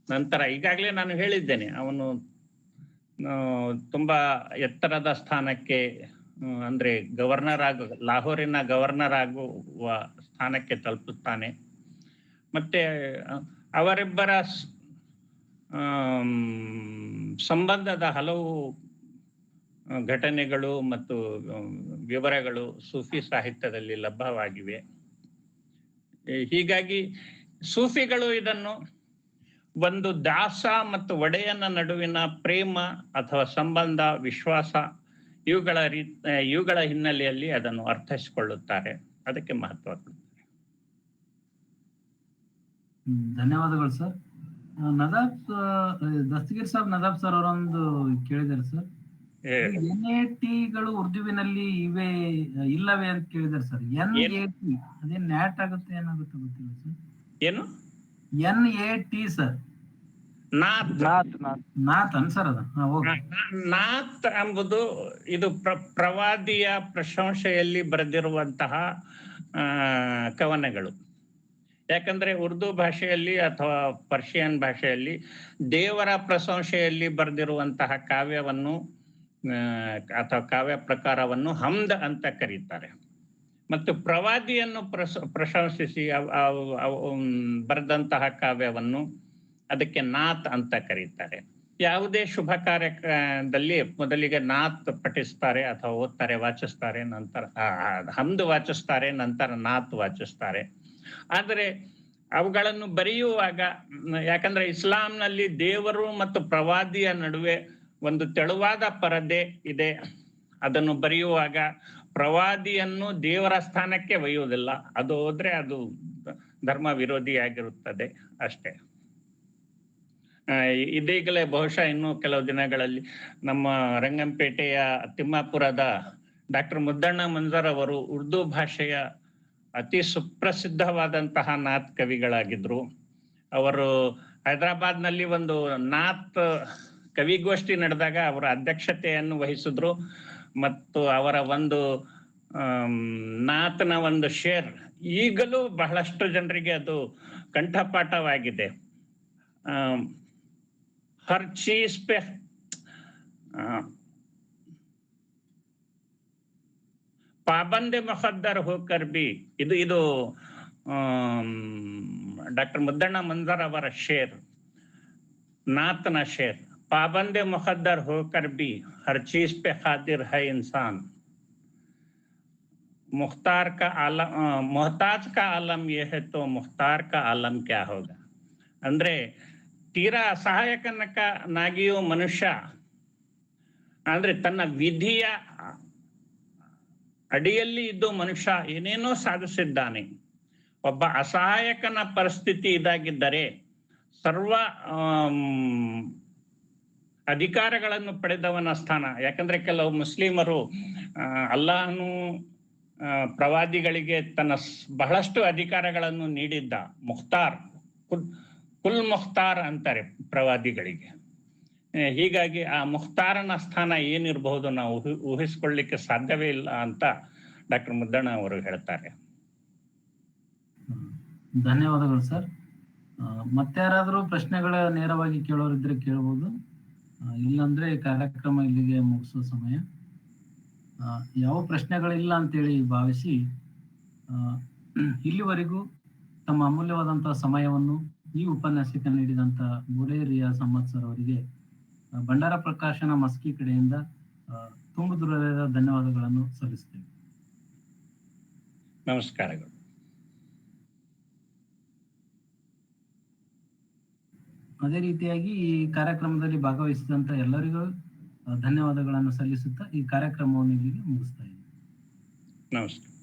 ನಂತರ ಈಗಾಗಲೇ ನಾನು ಹೇಳಿದ್ದೇನೆ, ಅವನು ತುಂಬಾ ಎತ್ತರದ ಸ್ಥಾನಕ್ಕೆ, ಅಂದ್ರೆ ಲಾಹೋರಿನ ಗವರ್ನರ್ ಆಗುವ ಸ್ಥಾನಕ್ಕೆ ತಲುಪುತ್ತಾನೆ. ಮತ್ತೆ ಅವರಿಬ್ಬರ ಸಂಬಂಧದ ಹಲವು ಘಟನೆಗಳು ಮತ್ತು ವಿವರಗಳು ಸೂಫಿ ಸಾಹಿತ್ಯದಲ್ಲಿ ಲಭ್ಯವಾಗಿವೆ. ಹೀಗಾಗಿ ಸೂಫಿಗಳು ಇದನ್ನು ಒಂದು ದಾಸ ಮತ್ತು ಒಡೆಯನ ನಡುವಿನ ಪ್ರೇಮ ಅಥವಾ ಸಂಬಂಧ, ವಿಶ್ವಾಸ ಇವುಗಳ ಹಿನ್ನೆಲೆಯಲ್ಲಿ ಅದನ್ನು ಅರ್ಥೈಸಿಕೊಳ್ಳುತ್ತಾರೆ. ಅದಕ್ಕೆ ಮಹತ್ವ ಕೊಡ್ತಾರೆ. ಧನ್ಯವಾದಗಳು ಸರ್. ನದಾಬ್ ದಸ್ತಗೀರ್ ಸಾಬ್ ನದಾಬ್ ಸರ್ ಅವರೊಂದು ಕೇಳಿದ್ದಾರೆ ಸರ್. ಹೇಳಿ. NATಗಳು ಉರ್ದುವಿನಲ್ಲಿ ಇವೆ ಇಲ್ಲವೇ ಅಂತ ಕೇಳಿದ್ದಾರೆ ಸರ್. NAT ಅದೇನ್ ನ್ಯಾಟ್ ಆಗುತ್ತೆ ಏನಾಗುತ್ತೆ ಗೊತ್ತಿಲ್ಲ ಸರ್. ಏನು NAT sir. Nath Nath answer ಅದ. ಓಕೆ. ನಾತ್ ಎಂಬುದು ಇದು ಪ್ರವಾದಿಯ ಪ್ರಶಂಸೆಯಲ್ಲಿ ಬರೆದಿರುವಂತಹ ಕವನಗಳು. ಯಾಕಂದ್ರೆ ಉರ್ದು ಭಾಷೆಯಲ್ಲಿ ಅಥವಾ ಪರ್ಷಿಯನ್ ಭಾಷೆಯಲ್ಲಿ ದೇವರ ಪ್ರಶಂಸೆಯಲ್ಲಿ ಬರೆದಿರುವಂತಹ ಕಾವ್ಯವನ್ನು ಅಥವಾ ಕಾವ್ಯ ಪ್ರಕಾರವನ್ನು ಹಮ್ದ್ ಅಂತ ಕರೀತಾರೆ. ಮತ್ತು ಪ್ರವಾದಿಯನ್ನು ಪ್ರಶಂಸಿಸಿ ಬರೆದಂತಹ ಕಾವ್ಯವನ್ನು ಅದಕ್ಕೆ ನಾತ್ ಅಂತ ಕರೀತಾರೆ. ಯಾವುದೇ ಶುಭ ಕಾರ್ಯದಲ್ಲಿ ಮೊದಲಿಗೆ ನಾತ್ ಪಠಿಸ್ತಾರೆ ಅಥವಾ ಓದ್ತಾರೆ, ವಾಚಿಸ್ತಾರೆ, ನಂತರ ಹಮ್ದ್ ವಾಚಿಸ್ತಾರೆ, ನಂತರ ನಾತ್ ವಾಚಿಸ್ತಾರೆ. ಆದರೆ ಅವುಗಳನ್ನು ಬರೆಯುವಾಗ, ಯಾಕಂದ್ರೆ ಇಸ್ಲಾಂನಲ್ಲಿ ದೇವರು ಮತ್ತು ಪ್ರವಾದಿಯ ನಡುವೆ ಒಂದು ತೆಳುವಾದ ಪರದೆ ಇದೆ. ಅದನ್ನು ಬರೆಯುವಾಗ ಪ್ರವಾದಿಯನ್ನು ದೇವರ ಸ್ಥಾನಕ್ಕೆ ಒಯ್ಯುವುದಿಲ್ಲ. ಅದು ಹೋದ್ರೆ ಅದು ಧರ್ಮ ವಿರೋಧಿಯಾಗಿರುತ್ತದೆ ಅಷ್ಟೇ. ಇದೀಗಲೇ ಬಹುಶಃ ಇನ್ನು ಕೆಲವು ದಿನಗಳಲ್ಲಿ ನಮ್ಮ ರಂಗಂಪೇಟೆಯ ತಿಮ್ಮಾಪುರದ ಡಾಕ್ಟರ್ ಮುದ್ದಣ್ಣ ಮಂಜರ್ ಅವರು ಉರ್ದು ಭಾಷೆಯ ಅತಿ ಸುಪ್ರಸಿದ್ಧವಾದಂತಹ ನಾತ್ ಕವಿಗಳಾಗಿದ್ರು. ಅವರು ಹೈದರಾಬಾದ್ನಲ್ಲಿ ಒಂದು ನಾತ್ ಕವಿಗೋಷ್ಠಿ ನಡೆದಾಗ ಅವರ ಅಧ್ಯಕ್ಷತೆಯನ್ನು ವಹಿಸಿದ್ರು. ಮತ್ತು ಅವರ ಒಂದು ನಾತ್ನ ಒಂದು ಶೇರ್ ಈಗಲೂ ಬಹಳಷ್ಟು ಜನರಿಗೆ ಅದು ಕಂಠಪಾಠವಾಗಿದೆ. हर चीज पे पाबंद मुकद्दर होकर भी ಇದು ಡಾಕ್ಟರ್ ಮುದ್ದಣ್ಣ ಮಂಜರ್ ಅವರ ಶೇರ್, ನಾತ್ನ ಶೇರ್. पाबंद मुकद्दर होकर भी हर चीज पे खातिर है इंसान, मुख्तार का आलम मोहताज का आलम ये है तो मुख्तार का आलम क्या होगा. ಅಂದ್ರೆ ತೀರಾ ಅಸಹಾಯಕನಾಗಿಯೂ ಮನುಷ್ಯ ಅಂದ್ರೆ ತನ್ನ ವಿಧಿಯ ಅಡಿಯಲ್ಲಿ ಇದ್ದು ಮನುಷ್ಯ ಏನೇನೋ ಸಾಧಿಸಿದ್ದಾನೆ. ಒಬ್ಬ ಅಸಹಾಯಕನ ಪರಿಸ್ಥಿತಿ ಇದಾಗಿದ್ದರೆ ಸರ್ವ ಅಧಿಕಾರಗಳನ್ನು ಪಡೆದವನ ಸ್ಥಾನ. ಯಾಕಂದ್ರೆ ಕೆಲವು ಮುಸ್ಲಿಮರು ಅಲ್ಲಾಹನು ಪ್ರವಾದಿಗಳಿಗೆ ತನ್ನ ಬಹಳಷ್ಟು ಅಧಿಕಾರಗಳನ್ನು ನೀಡಿದ್ದ. ಮುಖ್ತಾರ್, ಕುಲ್ ಮುಖ್ತಾರ್ ಅಂತಾರೆ ಪ್ರವಾದಿಗಳಿಗೆ. ಹೀಗಾಗಿ ಆ ಮುಖ್ತಾರನ ಸ್ಥಾನ ಏನಿರಬಹುದು ನಾವು ಊಹಿಸ್ಕೊಳ್ಳಿಕ್ಕೆ ಸಾಧ್ಯವೇ ಇಲ್ಲ ಅಂತ ಡಾಕ್ಟರ್ ಮುದ್ದಣ್ಣ ಅವರು ಹೇಳ್ತಾರೆ. ಧನ್ಯವಾದಗಳು ಸರ್. ಮತ್ತಾರಾದ್ರೂ ಪ್ರಶ್ನೆಗಳ ನೇರವಾಗಿ ಕೇಳೋರಿದ್ರೆ ಕೇಳಬಹುದು, ಇಲ್ಲಾಂದ್ರೆ ಕಾರ್ಯಕ್ರಮ ಇಲ್ಲಿಗೆ ಮುಗಿಸೋ ಸಮಯ. ಯಾವ ಪ್ರಶ್ನೆಗಳಿಲ್ಲ ಅಂತೇಳಿ ಭಾವಿಸಿ ಇಲ್ಲಿವರೆಗೂ ತಮ್ಮ ಅಮೂಲ್ಯವಾದಂತಹ ಸಮಯವನ್ನು ಈ ಉಪನ್ಯಾಸಕ್ಕೆ ನೀಡಿದಂತ ಬೋಡೆ ರಿಯಾಜ್ ಅಹ್ಮದ್ ಸರ್ ಅವರಿಗೆ ಭಂಡಾರ ಪ್ರಕಾಶನ ಮಸ್ಕಿ ಕಡೆಯಿಂದ ತುಂಬ ಹೃದಯದ ಧನ್ಯವಾದಗಳನ್ನು ಸಲ್ಲಿಸ್ತೇವೆ. ನಮಸ್ಕಾರಗಳು. ಅದೇ ರೀತಿಯಾಗಿ ಈ ಕಾರ್ಯಕ್ರಮದಲ್ಲಿ ಭಾಗವಹಿಸಿದಂತ ಎಲ್ಲರಿಗೂ ಧನ್ಯವಾದಗಳನ್ನು ಸಲ್ಲಿಸುತ್ತಾ ಈ ಕಾರ್ಯಕ್ರಮವನ್ನು ಇಲ್ಲಿಗೆ ಮುಗಿಸ್ತಾ ಇದ್ದೀನಿ. ನಮಸ್ಕಾರ.